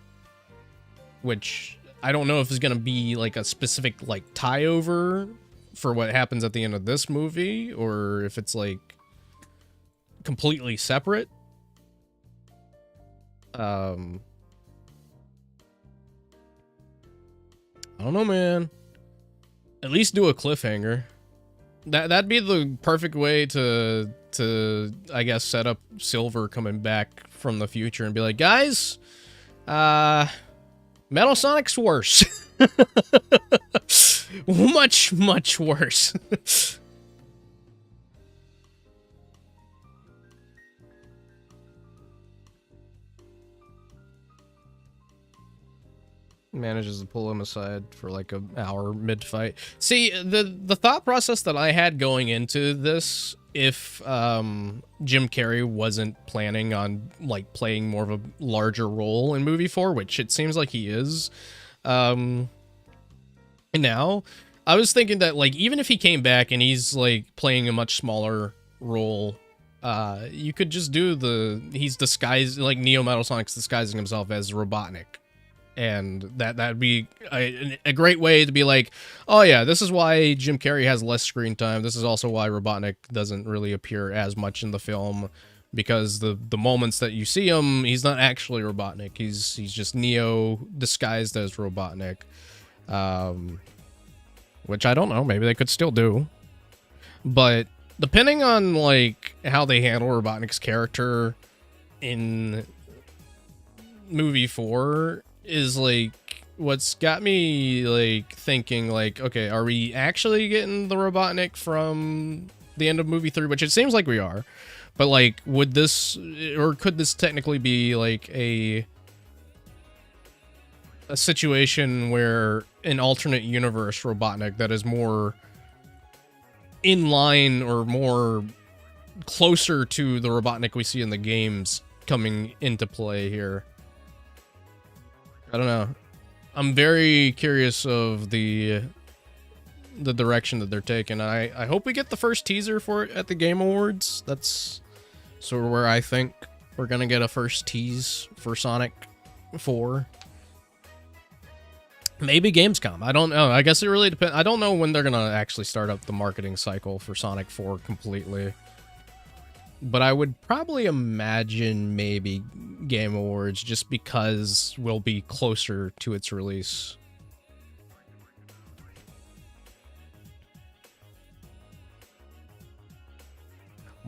which I don't know if it's gonna be like a specific like tie over for what happens at the end of this movie, or if it's like completely separate. I don't know, man. At least do a cliffhanger. That'd be the perfect way to I guess set up Silver coming back from the future and be like, guys, Metal Sonic's worse. Much, much worse. Manages to pull him aside for like an hour mid-fight. See, the thought process that I had going into this, if Jim Carrey wasn't planning on like playing more of a larger role in movie 4, which it seems like he is, now, I was thinking that like even if he came back and he's like playing a much smaller role, you could just do he's disguised, like Neo Metal Sonic's disguising himself as Robotnik. And that'd be a great way to be like, oh yeah, this is why Jim Carrey has less screen time. This is also why Robotnik doesn't really appear as much in the film, because the moments that you see him, he's not actually Robotnik. He's just Neo disguised as Robotnik. Which I don't know, maybe they could still do. But depending on like how they handle Robotnik's character in movie 4 is like what's got me like thinking like, okay, are we actually getting the Robotnik from the end of movie 3, which it seems like we are, but like would this, or could this technically be like a situation where an alternate universe Robotnik that is more in line or more closer to the Robotnik we see in the games coming into play here? I don't know. I'm very curious of the direction that they're taking. I hope we get the first teaser for it at the Game Awards. That's sort of where I think we're gonna get a first tease for Sonic 4. Maybe Gamescom. I don't know. I guess it really depends. I don't know when they're gonna actually start up the marketing cycle for Sonic 4 completely. But I would probably imagine maybe Game Awards, just because we'll be closer to its release.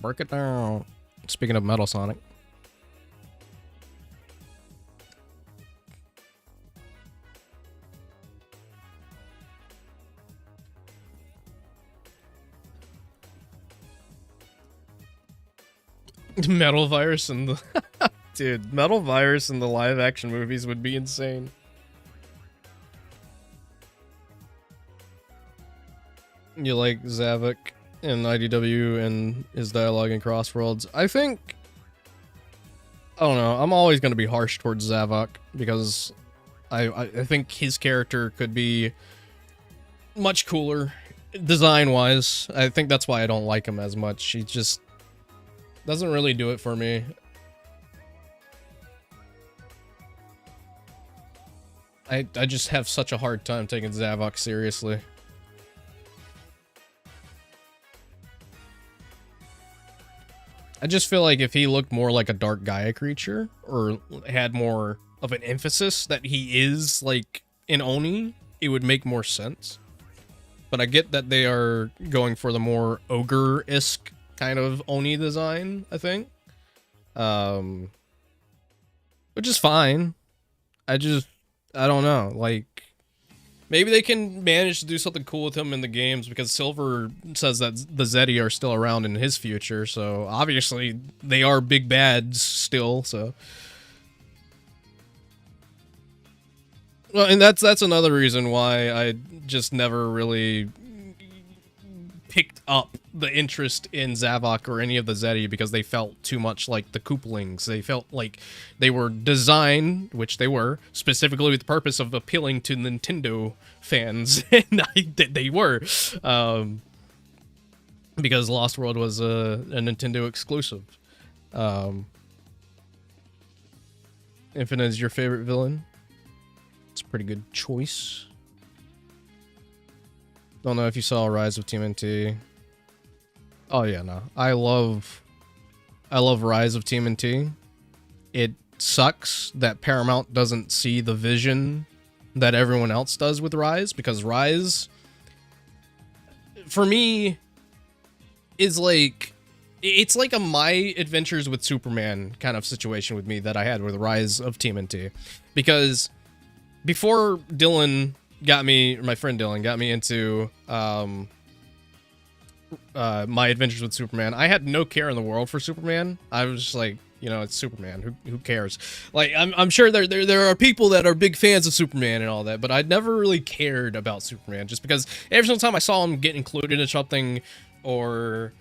Break it down. Speaking of Metal Sonic. Metal Virus and the... Dude, Metal Virus in the live-action movies would be insane. You like Zavok in IDW and his dialogue in Crossworlds? I think... I don't know. I'm always going to be harsh towards Zavok, because I think his character could be much cooler design-wise. I think that's why I don't like him as much. He just doesn't really do it for me. I just have such a hard time taking Zavok seriously. I just feel like if he looked more like a Dark Gaia creature, or had more of an emphasis that he is, like, in Oni, it would make more sense. But I get that they are going for the more ogre-esque kind of Oni design, I think. Which is fine. I don't know. Like, maybe they can manage to do something cool with him in the games, because Silver says that the Zeti are still around in his future, so obviously they are big bads still, so. Well, and that's another reason why I just never really picked up the interest in Zavok or any of the Zeti, because they felt too much like the Koopalings. They felt like they were designed, which they were, specifically with the purpose of appealing to Nintendo fans, and they were, because Lost World was a Nintendo exclusive. Infinite is your favorite villain? It's a pretty good choice. Don't know if you saw Rise of TMNT. Oh yeah, no. I love Rise of TMNT. It sucks that Paramount doesn't see the vision that everyone else does with Rise, because Rise, for me, is like, it's like a My Adventures with Superman kind of situation with me that I had with Rise of TMNT. Because before Dylan got me, or my friend Dylan got me into My Adventures with Superman, I had no care in the world for Superman. I was just like, you know, it's Superman. Who cares? Like, I'm sure there are people that are big fans of Superman and all that, but I never really cared about Superman, just because every single time I saw him get included in something, or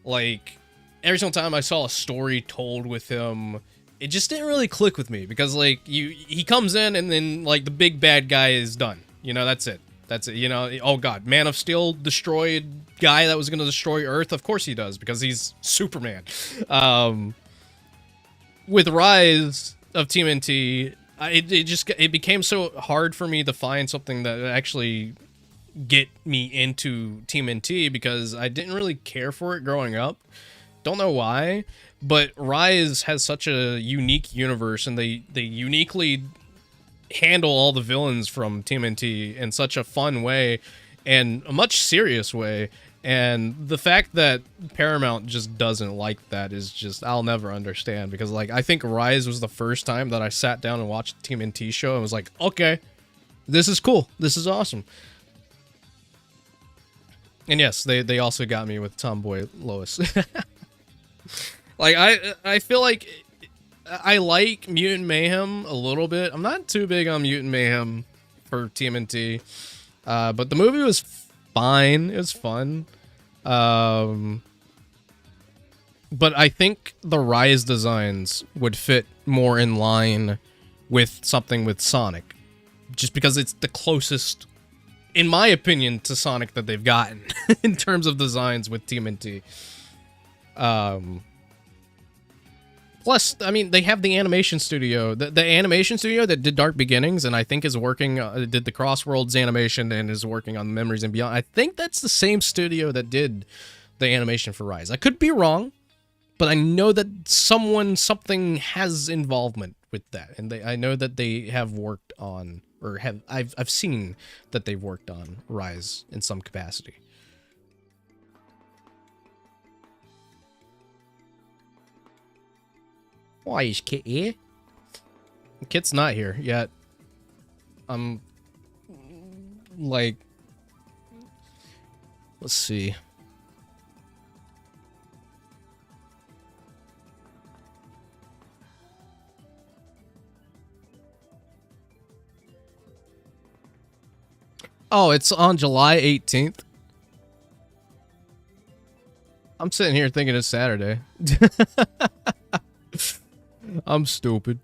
like every single time I saw a story told with him, it just didn't really click with me, because like he comes in and then like the big bad guy is done. You know, that's it. That's it. You know, oh god, Man of Steel destroyed guy that was going to destroy Earth. Of course he does, because he's Superman. With Rise of TMNT, it became so hard for me to find something that would actually get me into TMNT, because I didn't really care for it growing up. Don't know why, but Rise has such a unique universe, and they uniquely handle all the villains from TMNT in such a fun way and a much serious way. And the fact that Paramount just doesn't like that is just, I'll never understand, because like I think Rise was the first time that I sat down and watched the TMNT show and was like, okay, this is cool, this is awesome. And yes, they also got me with Tomboy Lois. Like, I feel like I like Mutant Mayhem a little bit. I'm not too big on Mutant Mayhem for TMNT. But the movie was fine. It was fun. But I think the Rise designs would fit more in line with something with Sonic. Just because it's the closest, in my opinion, to Sonic that they've gotten in terms of designs with TMNT. Plus, I mean, they have the animation studio, the animation studio that did Dark Beginnings, and I think is working, did the Crossworlds animation and is working on Memories and Beyond. I think that's the same studio that did the animation for Rise. I could be wrong, but I know that something has involvement with that, and I know that they have worked on, or I've seen that they've worked on Rise in some capacity. Why is Kit here? Kit's not here yet. I'm like, let's see. Oh, it's on July 18th. I'm sitting here thinking it's Saturday. I'm stupid.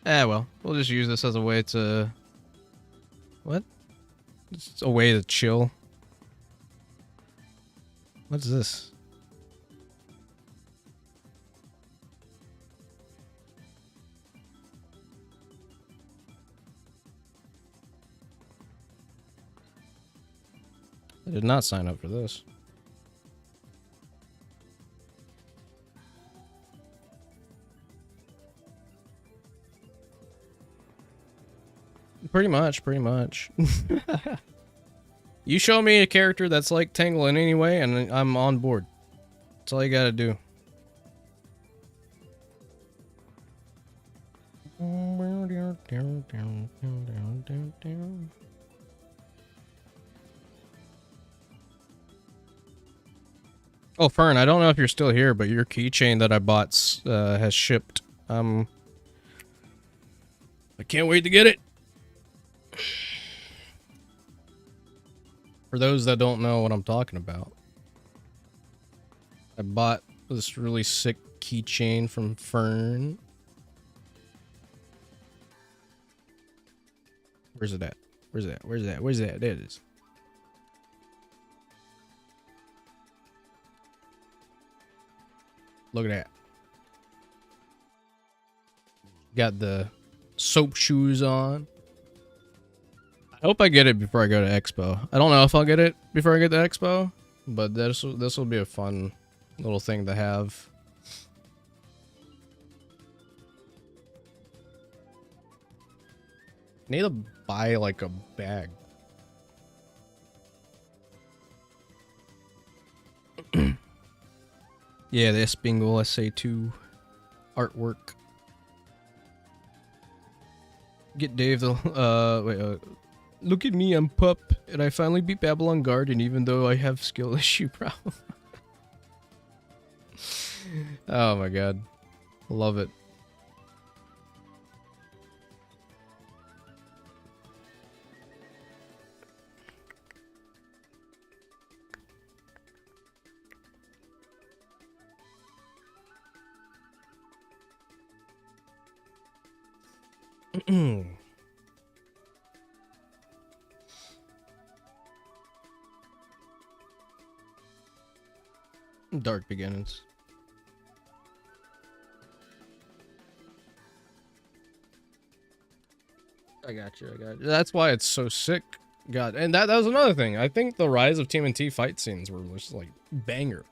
Well, we'll just use this as a way to... What? It's a way to chill. What's this? I did not sign up for this. Pretty much, pretty much. You show me a character that's like Tangle in any way, and I'm on board. That's all you gotta do. Oh, Fern, I don't know if you're still here, but your keychain that I bought has shipped. I can't wait to get it. For those that don't know what I'm talking about, I bought this really sick keychain from Fern. Where's it at? Where's it at? Where's it at? Where's it at? There it is. Look at that. Got the soap shoes on. I hope I get it before I go to Expo. I don't know if I'll get it before I get to Expo, but this will be a fun little thing to have. Need to buy like a bag. Yeah, the Espingle SA2 artwork. Get Dave the look at me, I'm Pup, and I finally beat Babylon Garden even though I have skill issue problem. Oh my god. Love it. Dark beginnings. I got you. That's why it's so sick. God, and that was another thing. I think the Rise of TMNT fight scenes were just like banger.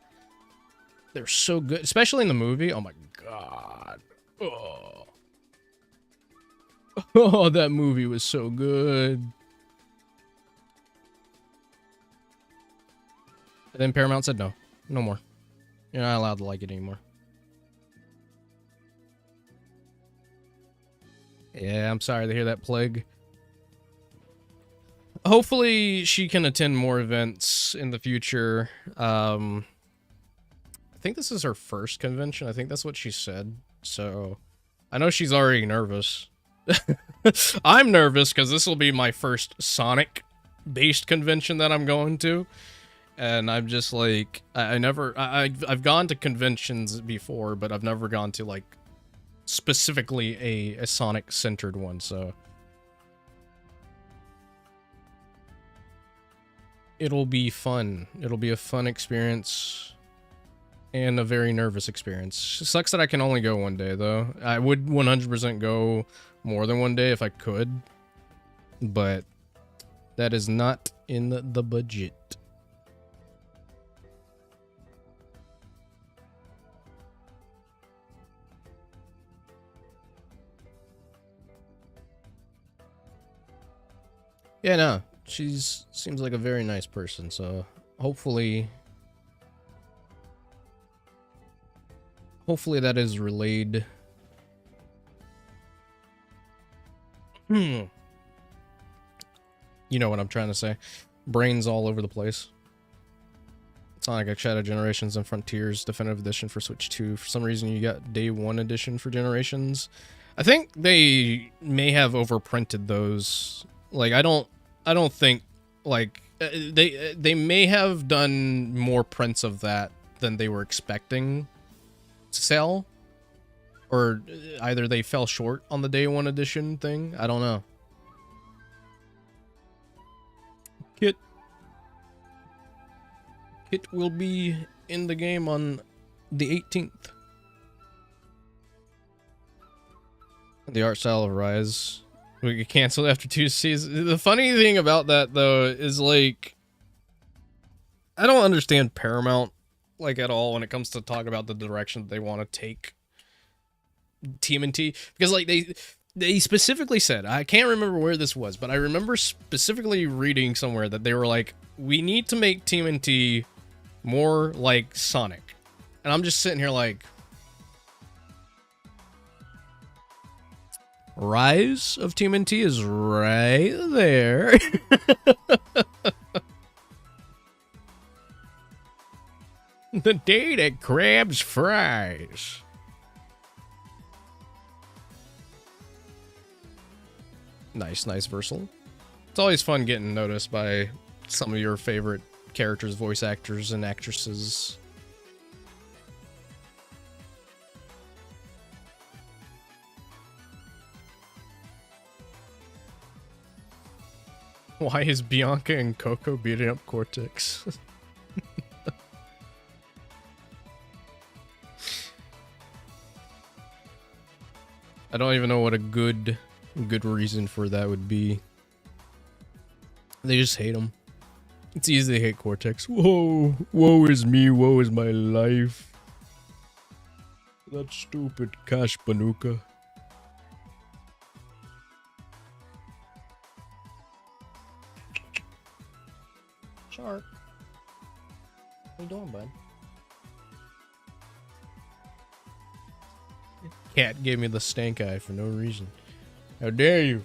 They're so good, especially in the movie. Oh my god. Oh. Oh, that movie was so good. And then Paramount said no. No more. You're not allowed to like it anymore. Yeah, I'm sorry to hear that, Plague. Hopefully she can attend more events in the future. I think this is her first convention. I think that's what she said. So I know she's already nervous. I'm nervous because this will be my first Sonic-based convention that I'm going to. And I'm just like, I've gone to conventions before, but I've never gone to like specifically a Sonic-centered one, so it'll be fun. It'll be a fun experience and a very nervous experience. It sucks that I can only go one day, though. I would 100% go more than one day if I could, but that is not in the budget. Yeah, no, seems like a very nice person, so hopefully that is relayed. You know what I'm trying to say. Brains all over the place. Sonic Shadow Generations and Frontiers Definitive Edition for Switch 2. For some reason, you got Day 1 edition for Generations. I think they may have overprinted those. Like, I don't think, like, they may have done more prints of that than they were expecting to sell. Or either they fell short on the Day 1 edition thing. I don't know. Kit will be in the game on the 18th. The art style of Rise. We get canceled after 2 seasons. The funny thing about that, though, is, like, I don't understand Paramount, like, at all when it comes to talk about the direction that they want to take TMNT. Because, like, They specifically said, I can't remember where this was, but I remember specifically reading somewhere that they were like, we need to make TMNT more like Sonic. And I'm just sitting here like, Rise of TMNT is right there. The day that crabs fries. Nice Versal. It's always fun getting noticed by some of your favorite characters, voice actors, and actresses. Why is Bianca and Coco beating up Cortex? I don't even know what a good reason for that would be. They just hate him. It's easy to hate Cortex. Whoa, woe is me, woe is my life. That stupid Cash Banuka. Shark. What you doing, bud? Cat gave me the stank eye for no reason. How dare you?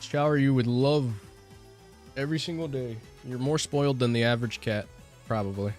Shower you with love every single day. You're more spoiled than the average cat, probably.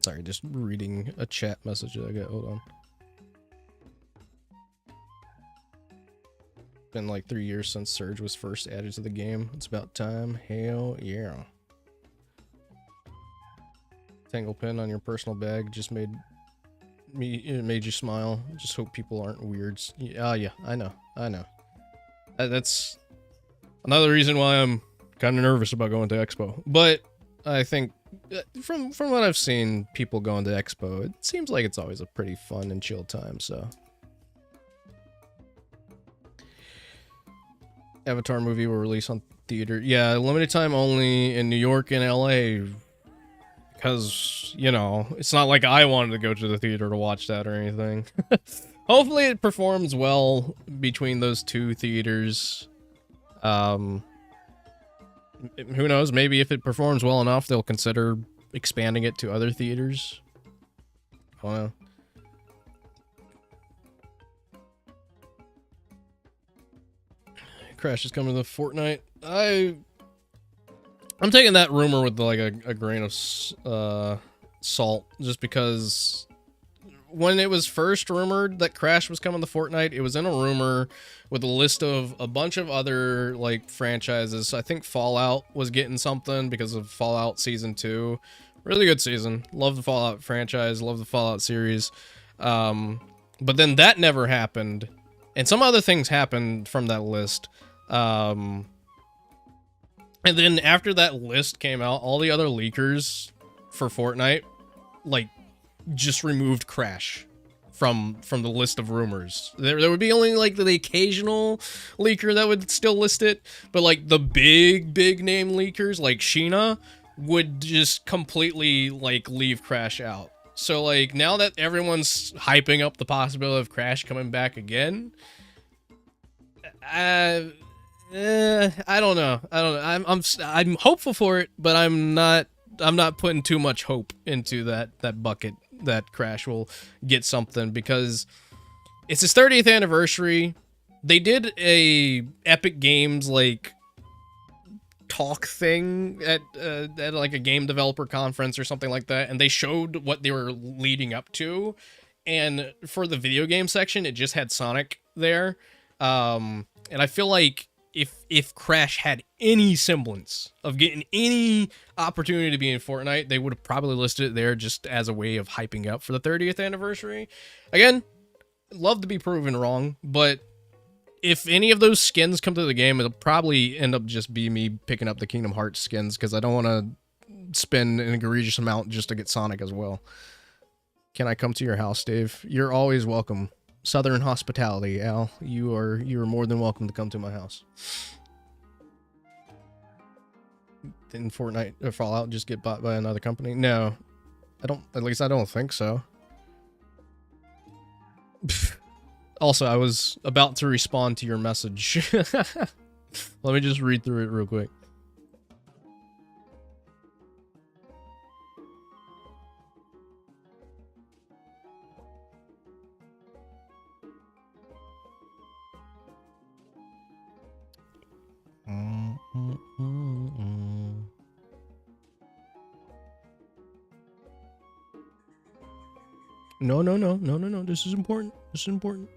Sorry, just reading a chat message that I got. Hold on. Been like 3 years since Surge was first added to the game. It's about time. Hell yeah. Tangle pin on your personal bag just made you smile. Just hope people aren't weirds. Yeah, I know. That's another reason why I'm kind of nervous about going to Expo. But I think from what I've seen, people going to Expo, it seems like it's always a pretty fun and chill time. So, Avatar movie will release on theater. Yeah, limited time only in New York and LA. Because, you know, it's not like I wanted to go to the theater to watch that or anything. Hopefully it performs well between those two theaters. Who knows? Maybe if it performs well enough, they'll consider expanding it to other theaters. I don't know. Crash is coming to the Fortnite. I'm taking that rumor with like a grain of salt, just because when it was first rumored that Crash was coming to Fortnite, it was in a rumor with a list of a bunch of other like franchises. I think Fallout was getting something because of Fallout Season 2. Really good season. Love the Fallout franchise. Love the Fallout series. But then that never happened. And some other things happened from that list. And then after that list came out, all the other leakers for Fortnite, like, just removed Crash from the list of rumors. There would be only, like, the occasional leaker that would still list it, but, like, the big name leakers, like Sheena, would just completely, like, leave Crash out. So, like, now that everyone's hyping up the possibility of Crash coming back again, I don't know. I'm hopeful for it, but I'm not putting too much hope into that bucket that Crash will get something, because it's his 30th anniversary. They did a Epic Games like talk thing at like a game developer conference or something like that, and they showed what they were leading up to, and for the video game section it just had Sonic there. And I feel like if Crash had any semblance of getting any opportunity to be in Fortnite, they would have probably listed it there just as a way of hyping up for the 30th anniversary. Again, love to be proven wrong, but if any of those skins come to the game, it'll probably end up just be me picking up the Kingdom Hearts skins because I don't want to spend an egregious amount just to get Sonic as well. Can I come to your house, Dave? You're always welcome. Southern hospitality, Al. You are more than welcome to come to my house. Didn't Fortnite or Fallout just get bought by another company? No, I don't. At least I don't think so. Also, I was about to respond to your message. Let me just read through it real quick. No. This is important. This is important.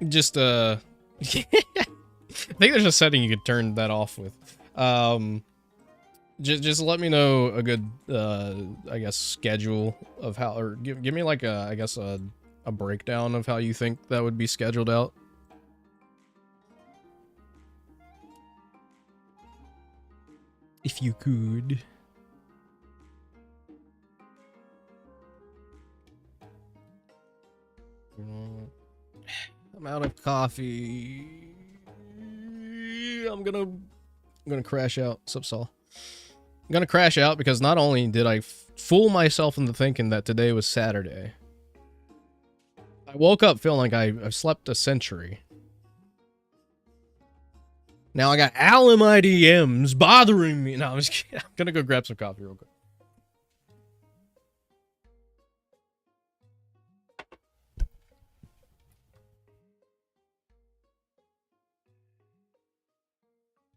Just I think there's a setting you could turn that off with. Just let me know a good I guess schedule of how, or give me like a, I guess a breakdown of how you think that would be scheduled out. If you could. I'm out of coffee. I'm gonna crash out. Sup, Saul? I'm gonna crash out because not only did I fool myself into thinking that today was Saturday, I woke up feeling like I've slept a century. Now I got Al in my DMs bothering me. No, I'm just kidding. I'm gonna go grab some coffee real quick.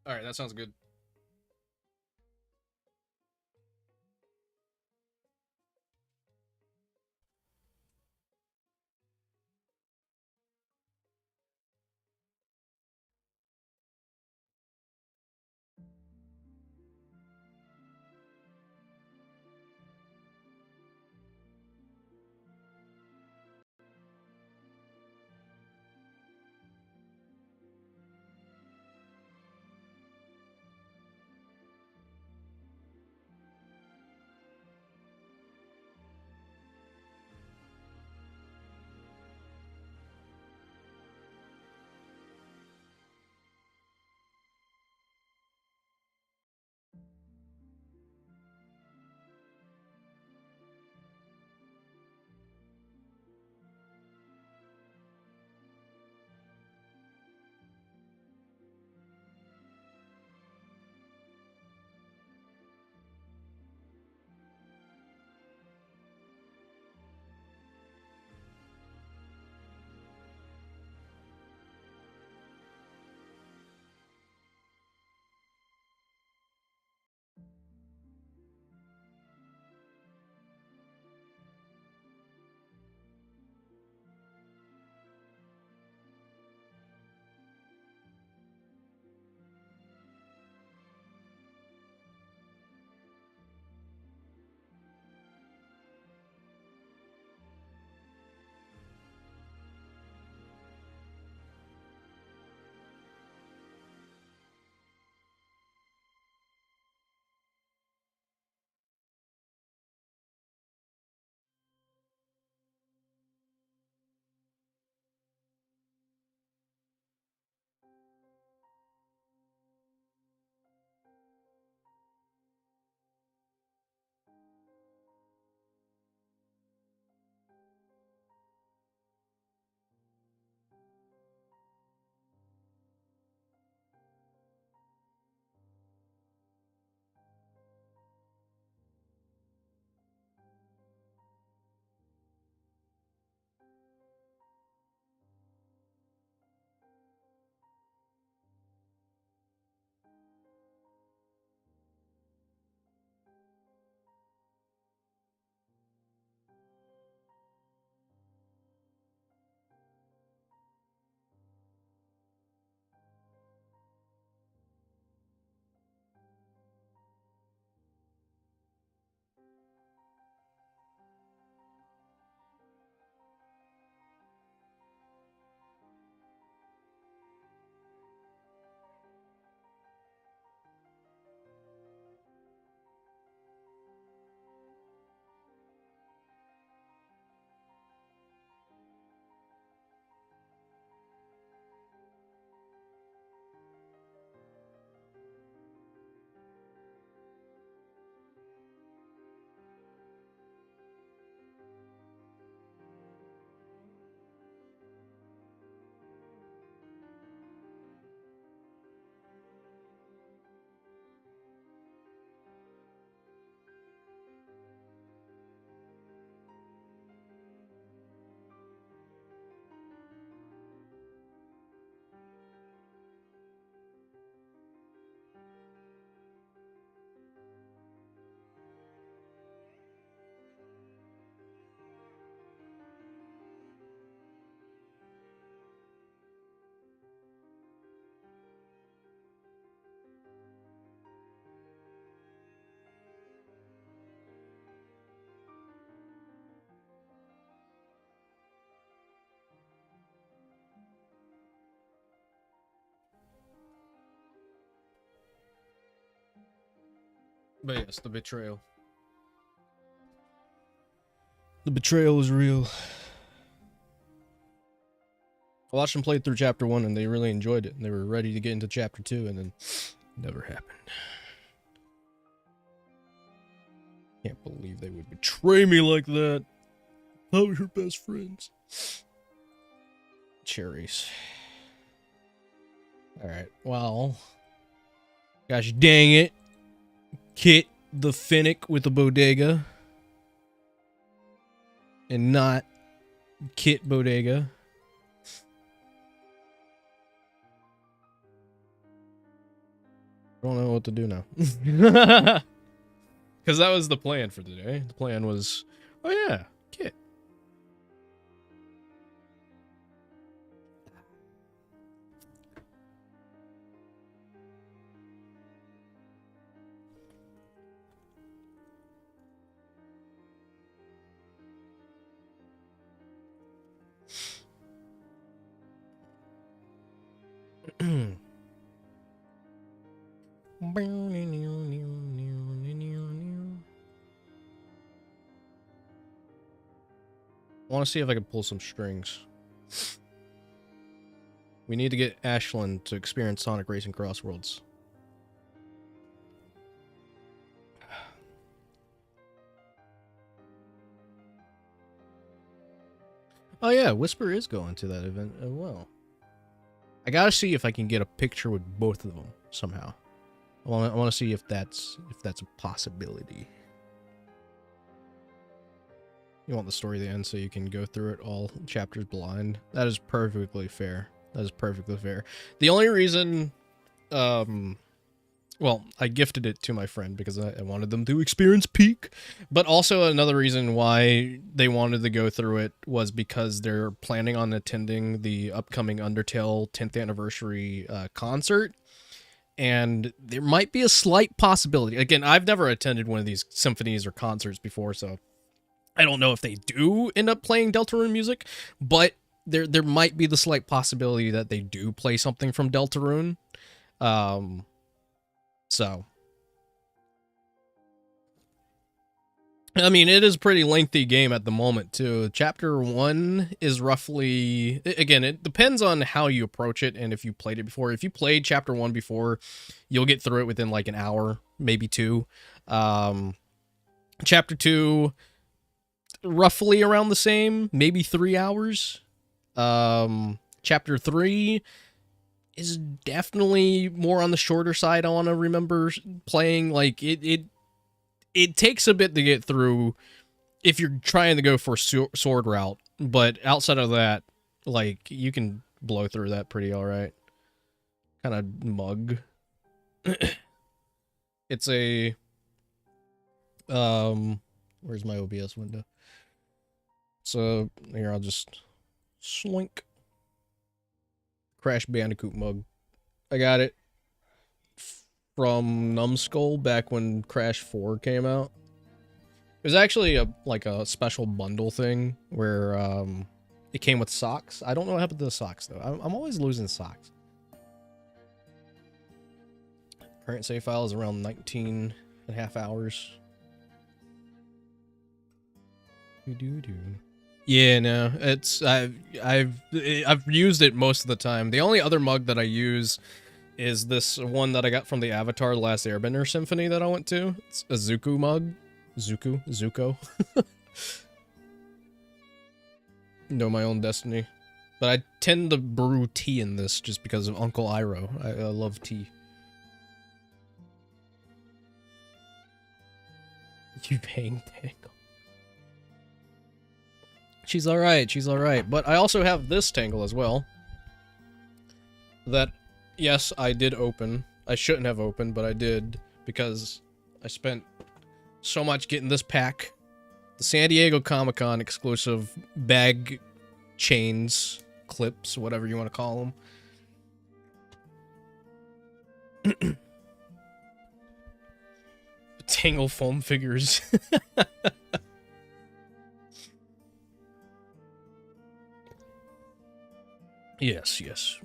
All right, that sounds good. But yes, the betrayal. The betrayal is real. I watched them play through chapter 1 and they really enjoyed it. And they were ready to get into chapter 2 and then never happened. Can't believe they would betray me like that. How are your best friends? Cherries. Alright, well. Gosh dang it. Kit the Finnick with the bodega. And not Kit Bodega. I don't know what to do now. Because that was the plan for today. The plan was, oh yeah, Kit. I want to see if I can pull some strings. We need to get Ashlyn to experience Sonic Racing Cross Worlds. Oh yeah, Whisper is going to that event as well. I gotta see if I can get a picture with both of them somehow. I want to see if that's a possibility. You want the story to end so you can go through it all chapters blind. That is perfectly fair. That is perfectly fair. The only reason, well, I gifted it to my friend because I wanted them to experience Peak, but also another reason why they wanted to go through it was because they're planning on attending the upcoming Undertale 10th anniversary concert. And there might be a slight possibility. Again, I've never attended one of these symphonies or concerts before, so I don't know if they do end up playing Deltarune music, but there might be the slight possibility that they do play something from Deltarune. So, I mean, it is a pretty lengthy game at the moment, too. Chapter 1 is roughly... Again, it depends on how you approach it and if you played it before. If you played Chapter 1 before, you'll get through it within like an hour, maybe 2. Chapter 2, roughly around the same, maybe 3 hours. Chapter 3 is definitely more on the shorter side. I want to remember playing. Like, it takes a bit to get through if you're trying to go for sword route, but outside of that, like, you can blow through that pretty alright. Kind of mug. It's a, where's my OBS window? So, here, I'll just slink. Crash Bandicoot mug. I got it from Numbskull back when Crash 4 came out. It was actually a special bundle thing where it came with socks. I don't know what happened to the socks though. I'm always losing socks. Current save file is around 19.5 hours. Yeah, no, it's I've used it most of the time. The only other mug that I use is this one that I got from the Avatar: The Last Airbender Symphony that I went to. It's a Zuko mug. Zuko. Know my own destiny. But I tend to brew tea in this just because of Uncle Iroh. I love tea. You paying Tangle. She's alright. But I also have this Tangle as well. That, yes, I did open. I shouldn't have opened, but I did. Because I spent so much getting this pack. The San Diego Comic-Con exclusive bag chains, clips, whatever you want to call them. Tangle foam figures. Yes.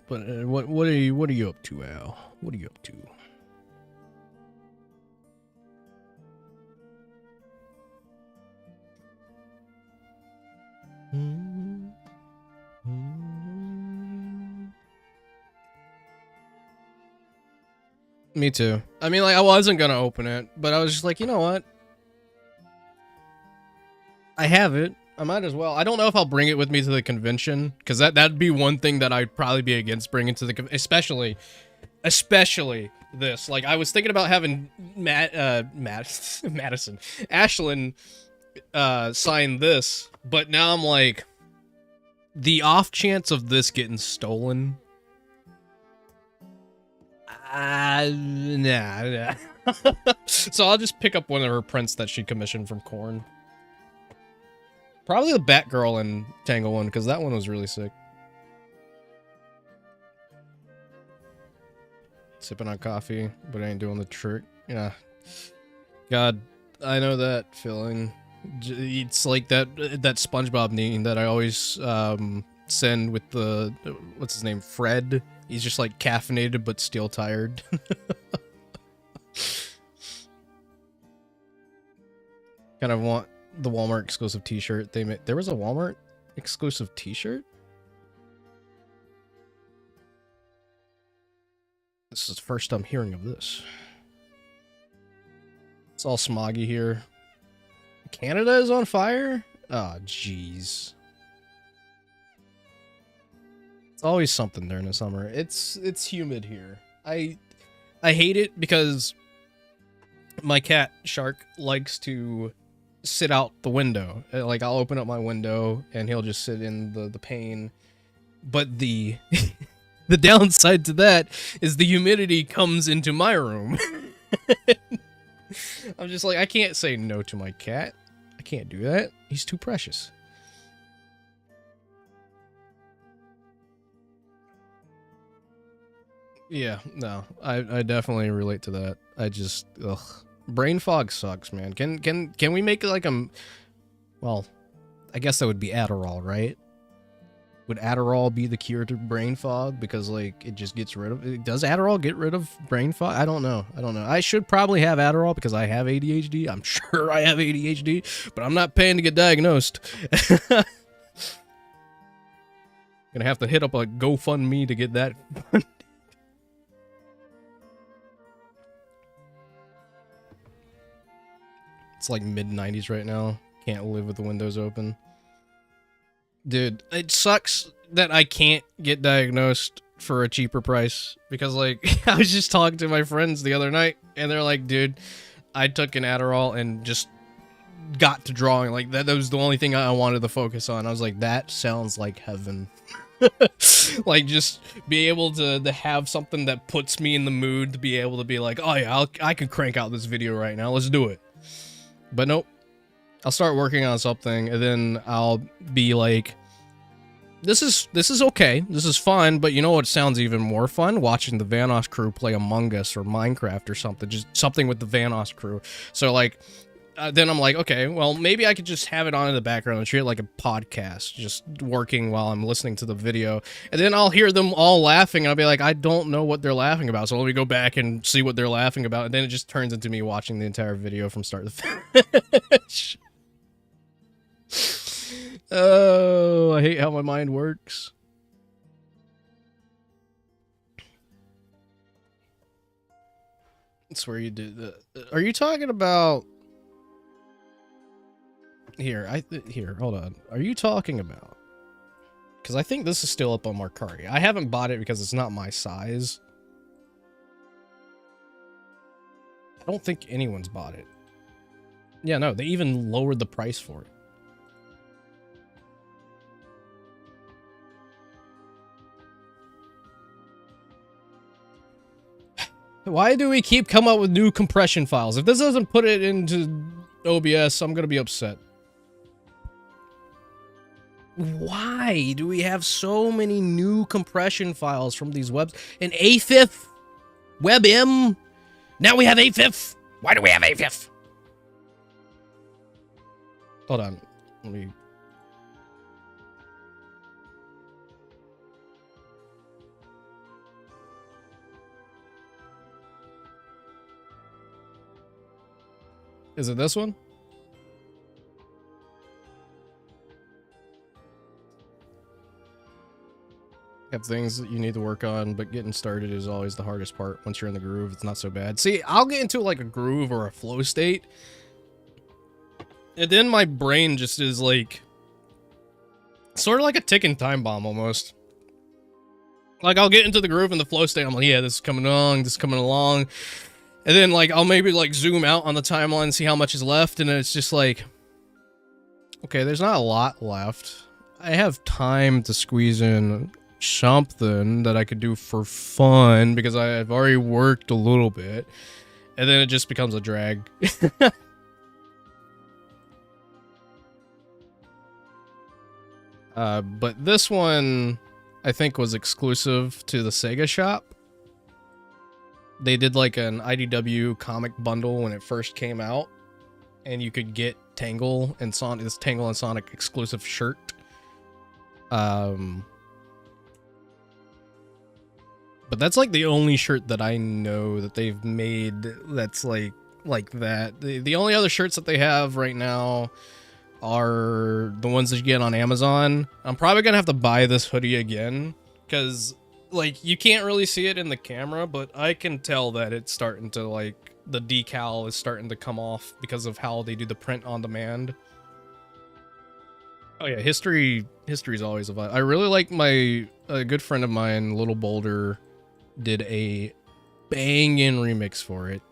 But what are you up to, Al? What are you up to? Me too. I mean, like, I wasn't gonna open it, but I was just like, you know what? I have it. I might as well. I don't know if I'll bring it with me to the convention, because that'd be one thing that I'd probably be against bringing to the especially this. Like, I was thinking about having Madison, Ashlyn, sign this, but now I'm like, the off chance of this getting stolen. Nah. So I'll just pick up one of her prints that she commissioned from Korn. Probably the Batgirl and Tangle one, because that one was really sick. Sipping on coffee, but I ain't doing the trick. Yeah. God, I know that feeling. It's like that SpongeBob meme that I always send with the, what's his name, Fred. He's just like caffeinated but still tired. Kind of want the Walmart exclusive t-shirt they made. There was a Walmart exclusive t-shirt? This is the first I'm hearing of this. It's all smoggy here. Canada is on fire? Oh, jeez. It's always something during the summer. It's humid here. I hate it because my cat Shark likes to sit out the window. Like, I'll open up my window and he'll just sit in the pane. But the the downside to that is the humidity comes into my room. I'm just like, I can't say no to my cat. I can't do that. He's too precious. Yeah, no, I definitely relate to that. I just, ugh. Brain fog sucks, man. Can we make it like a, well, I guess that would be Adderall, right? Would Adderall be the cure to brain fog? Because, like, it just gets rid of it. Does Adderall get rid of brain fog? I don't know. I should probably have Adderall because I have ADHD. I'm sure I have ADHD, but I'm not paying to get diagnosed. Gonna have to hit up a GoFundMe to get that. It's like mid-90s right now. Can't live with the windows open. Dude, it sucks that I can't get diagnosed for a cheaper price. Because, like, I was just talking to my friends the other night, and they're like, dude, I took an Adderall and just got to drawing. Like, that was the only thing I wanted to focus on. I was like, that sounds like heaven. Like, just be able to have something that puts me in the mood to be able to be like, oh yeah, I can crank out this video right now. Let's do it. But nope. I'll start working on something, and then I'll be like, this is okay. This is fun, but you know what sounds even more fun? Watching the Vanoss crew play Among Us or Minecraft or something. Just something with the Vanoss crew. So, like, then I'm like, okay, well, maybe I could just have it on in the background and treat it like a podcast, just working while I'm listening to the video. And then I'll hear them all laughing, and I'll be like, I don't know what they're laughing about, so let me go back and see what they're laughing about. And then it just turns into me watching the entire video from start to finish. Oh, I hate how my mind works. That's where you do the... Are you talking about... Here, hold on. Are you talking about... Because I think this is still up on Mercari. I haven't bought it because it's not my size. I don't think anyone's bought it. Yeah, no, they even lowered the price for it. Why do we keep coming up with new compression files? If this doesn't put it into OBS, I'm gonna be upset. Why do we have so many new compression files from these webs? And AFIF? WebM? Now we have AFIF? Why do we have AFIF? Hold on. Let me... Is it this one? of things that you need to work on, but getting started is always the hardest part. Once you're in the groove, it's not so bad. See, I'll get into like a groove or a flow state, and then my brain just is like, sort of like a ticking time bomb almost. Like, I'll get into the groove and the flow state, I'm like, yeah, this is coming along, this is coming along. And then, like, I'll maybe, like, zoom out on the timeline and see how much is left, and then it's just like, okay, there's not a lot left. I have time to squeeze in something that I could do for fun, because I've already worked a little bit. And then it just becomes a drag. But this one, I think, was exclusive to the Sega shop. They did like an IDW comic bundle when it first came out, and you could get Tangle and Sonic, this Tangle and Sonic exclusive shirt. But that's like the only shirt that I know that they've made that's like that. The only other shirts that they have right now are the ones that you get on Amazon. I'm probably gonna have to buy this hoodie again, because like you can't really see it in the camera, but I can tell that it's starting to, like, the decal is starting to come off because of how they do the print on demand. Oh yeah, history is always a vibe. I really like a good friend of mine, Little Boulder, did a banging remix for it,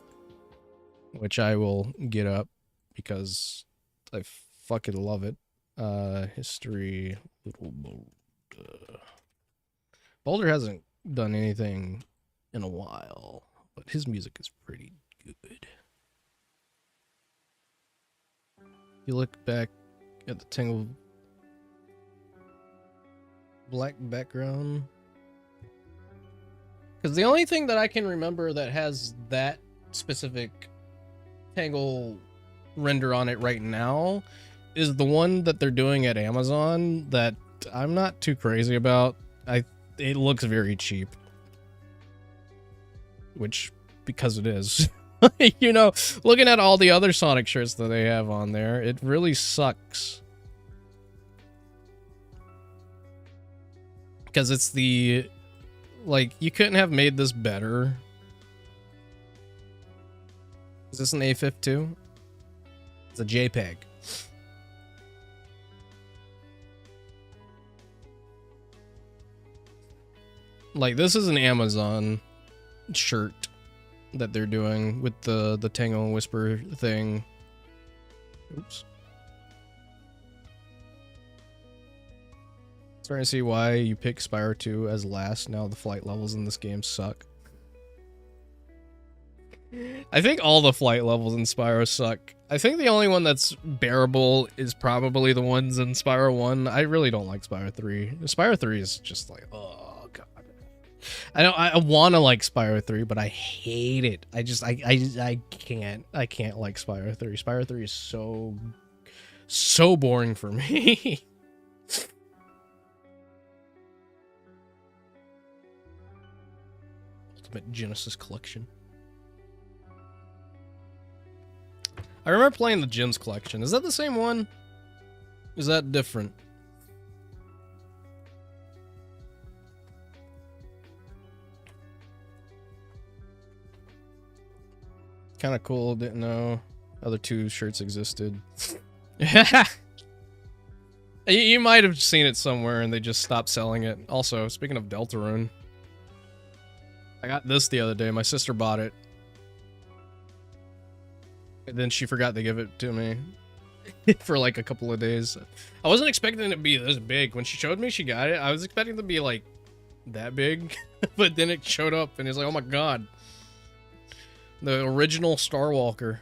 which I will get up because I fucking love it. History, Little Boulder. Boulder hasn't done anything in a while, but his music is pretty good. You look back at the Tangle black background, because the only thing that I can remember that has that specific Tangle render on it right now is the one that they're doing at Amazon that I'm not too crazy about. It looks very cheap, which, because it is. You know, looking at all the other Sonic shirts that they have on there, it really sucks. Because it's the, like, you couldn't have made this better. Is this an AFIF too? It's a JPEG. Like, this is an Amazon shirt that they're doing with the Tangle and Whisper thing. Oops. Starting to see why you pick Spyro 2 as last. Now the flight levels in this game suck. I think all the flight levels in Spyro suck. I think the only one that's bearable is probably the ones in Spyro 1. I really don't like Spyro 3. Spyro 3 is just like, oh god. I want to like Spyro 3, but I hate it. I can't like Spyro 3. Spyro 3 is so boring for me. Ultimate Genesis Collection. I remember playing the Gens Collection. Is that the same one? Is that different? Kind of cool. Didn't know other two shirts existed. You might have seen it somewhere and they just stopped selling it. Also, speaking of Deltarune, I got this the other day. My sister bought it. And then she forgot to give it to me for like a couple of days. I wasn't expecting it to be this big. When she showed me she got it, I was expecting it to be like that big. But then it showed up and it's like, oh my god. The original Starwalker.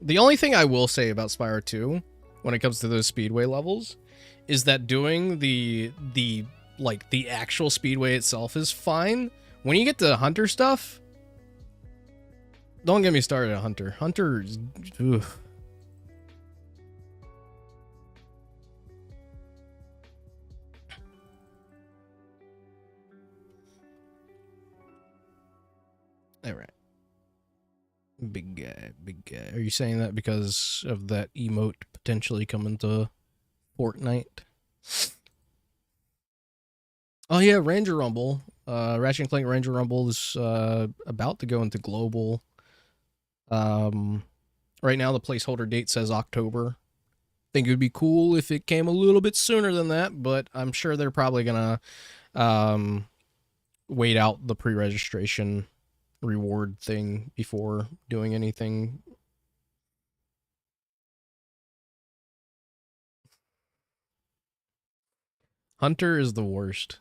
The only thing I will say about Spyro 2 when it comes to those speedway levels is that doing the actual speedway itself is fine. When you get to Hunter stuff, don't get me started at Hunter. Hunter is, ugh. All right. Big guy, big guy. Are you saying that because of that emote potentially coming to Fortnite? Oh yeah, Ranger Rumble. Ratchet and Clank Ranger Rumble is about to go into global. Right now the placeholder date says October. Think it would be cool if it came a little bit sooner than that, but I'm sure they're probably gonna wait out the pre-registration reward thing before doing anything. Hunter is the worst.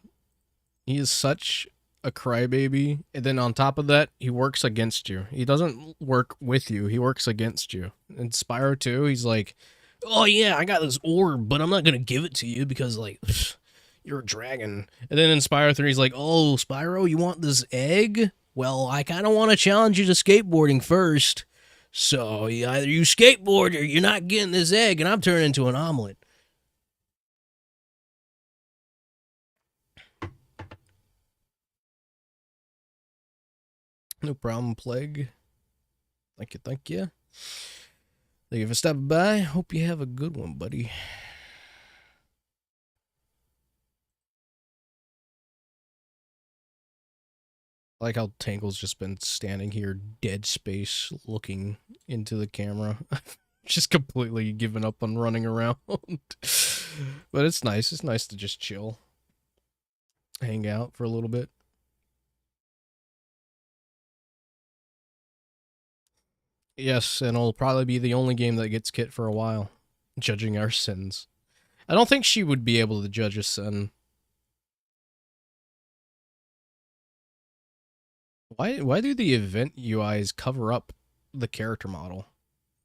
He is such a crybaby, and then on top of that, he works against you. He doesn't work with you. He works against you. In Spyro 2, he's like, "Oh yeah, I got this orb, but I'm not gonna give it to you because like you're a dragon." And then in Spyro 3, he's like, "Oh, Spyro, you want this egg? Well, I kind of want to challenge you to skateboarding first. So either you skateboard or you're not getting this egg, and I'm turning into an omelet." No problem, Plague. Thank you, thank you. Thank you for stopping by. Hope you have a good one, buddy. I like how Tangle's just been standing here dead space looking into the camera. Just completely given up on running around. But it's nice. It's nice to just chill. Hang out for a little bit. Yes, and it'll probably be the only game that gets Kit for a while, judging our sins. I don't think she would be able to judge a sin. Why do the event UIs cover up the character model?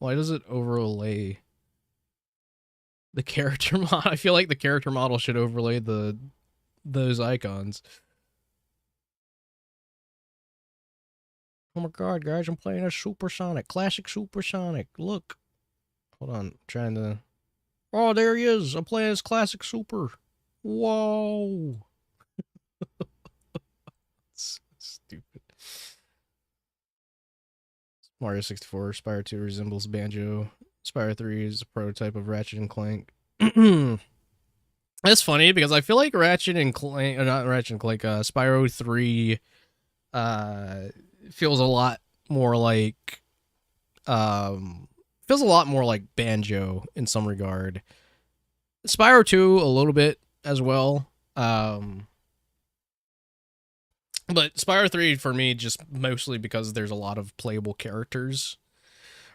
Why does it overlay the character model? I feel like the character model should overlay those icons. Oh my god, guys, I'm playing a Supersonic, classic Supersonic. Look. Hold on, I'm trying to... Oh, there he is. I'm playing his classic Super. Whoa. So stupid. Mario 64, Spyro 2 resembles Banjo. Spyro 3 is a prototype of Ratchet and Clank. That's funny because I feel like Ratchet and Clank, or not Ratchet and Clank, Spyro 3 uh, feels a lot more like, feels a lot more like Banjo in some regard. Spyro 2 a little bit as well. But Spyro 3 for me just mostly because there's a lot of playable characters.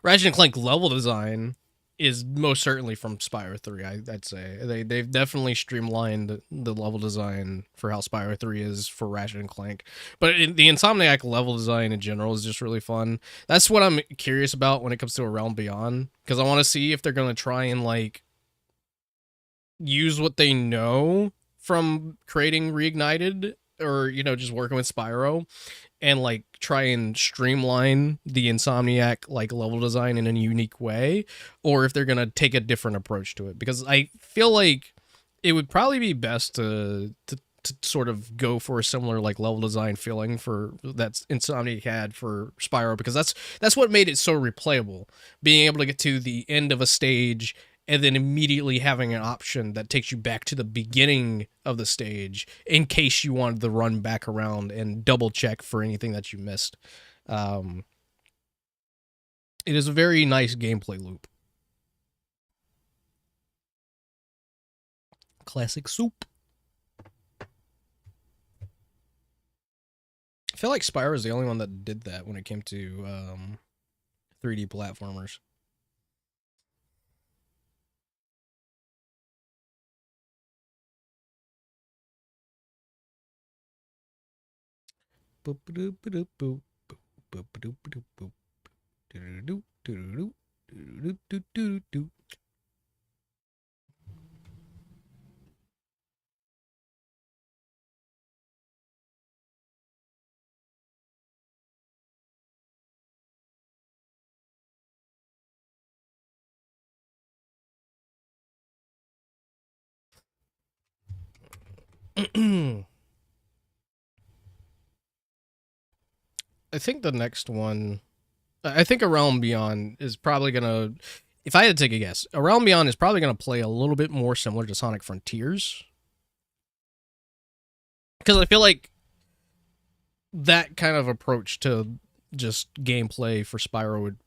Ratchet and Clank level design is most certainly from Spyro 3, I'd say. They've definitely streamlined the level design for how Spyro 3 is for Ratchet and Clank. But the Insomniac level design in general is just really fun. That's what I'm curious about when it comes to A Realm Beyond, because I want to see if they're going to try and like use what they know from creating Reignited, or just working with Spyro, and like try and streamline the Insomniac like level design in a unique way, or if they're gonna take a different approach to it. Because I feel like it would probably be best to sort of go for a similar like level design feeling for that Insomniac had for Spyro, because that's what made it so replayable. Being able to get to the end of a stage and then immediately having an option that takes you back to the beginning of the stage in case you wanted to run back around and double check for anything that you missed. It is a very nice gameplay loop. Classic soup. I feel like Spyro is the only one that did that when it came to 3D platformers. Boop boop boop boop boop boop boop boop. Do do do do do do. I think the next one I think A Realm Beyond is probably gonna, if I had to take a guess, A Realm Beyond is probably gonna play a little bit more similar to Sonic Frontiers, because I feel like that kind of approach to just gameplay for Spyro would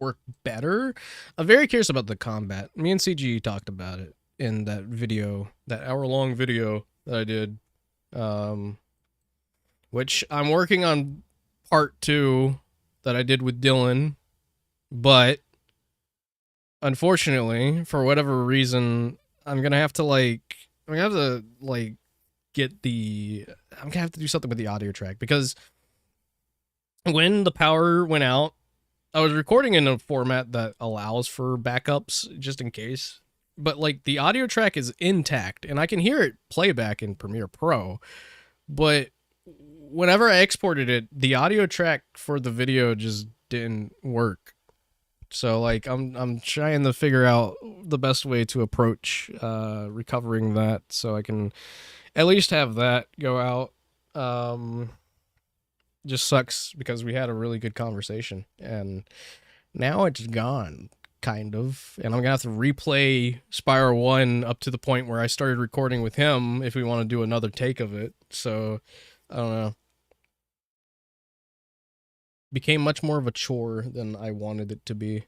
work better. I'm very curious about the combat. Me and CG talked about it in that video, that hour-long video that I did, um, which I'm working on part 2 that I did with Dylan, but unfortunately, for whatever reason, I'm gonna have to get the I'm gonna have to do something with the audio track, because when the power went out, I was recording in a format that allows for backups just in case. But like the audio track is intact and I can hear it playback in Premiere Pro. But whenever I exported it, the audio track for the video just didn't work. So like I'm trying to figure out the best way to approach recovering that so I can at least have that go out. Just sucks because we had a really good conversation and now it's gone, kind of. And I'm gonna have to replay Spyro 1 up to the point where I started recording with him if we want to do another take of it. So I don't know. Became much more of a chore than I wanted it to be.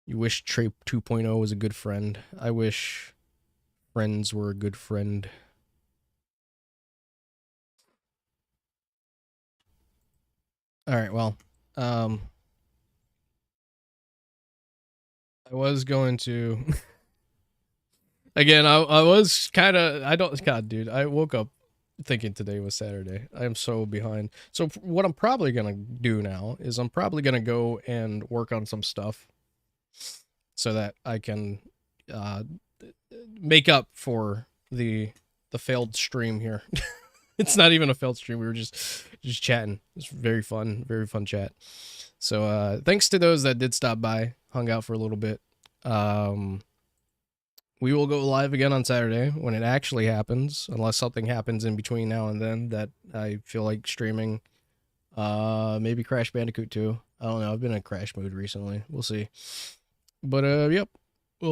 You wish Trey 2.0 was a good friend. I wish friends were a good friend. All right, well, I was going to again, I was kind of, I don't, God, dude, I woke up thinking today was Saturday. I am so behind. So what I'm probably going to do now is I'm probably going to go and work on some stuff so that I can make up for the failed stream here. It's not even a failed stream. We were just chatting. It's very fun chat. So thanks to those that did stop by, hung out for a little bit. We will go live again on Saturday when it actually happens, unless something happens in between now and then that I feel like streaming. Maybe Crash Bandicoot 2. I don't know. I've been in crash mode recently. We'll see. But yep. We'll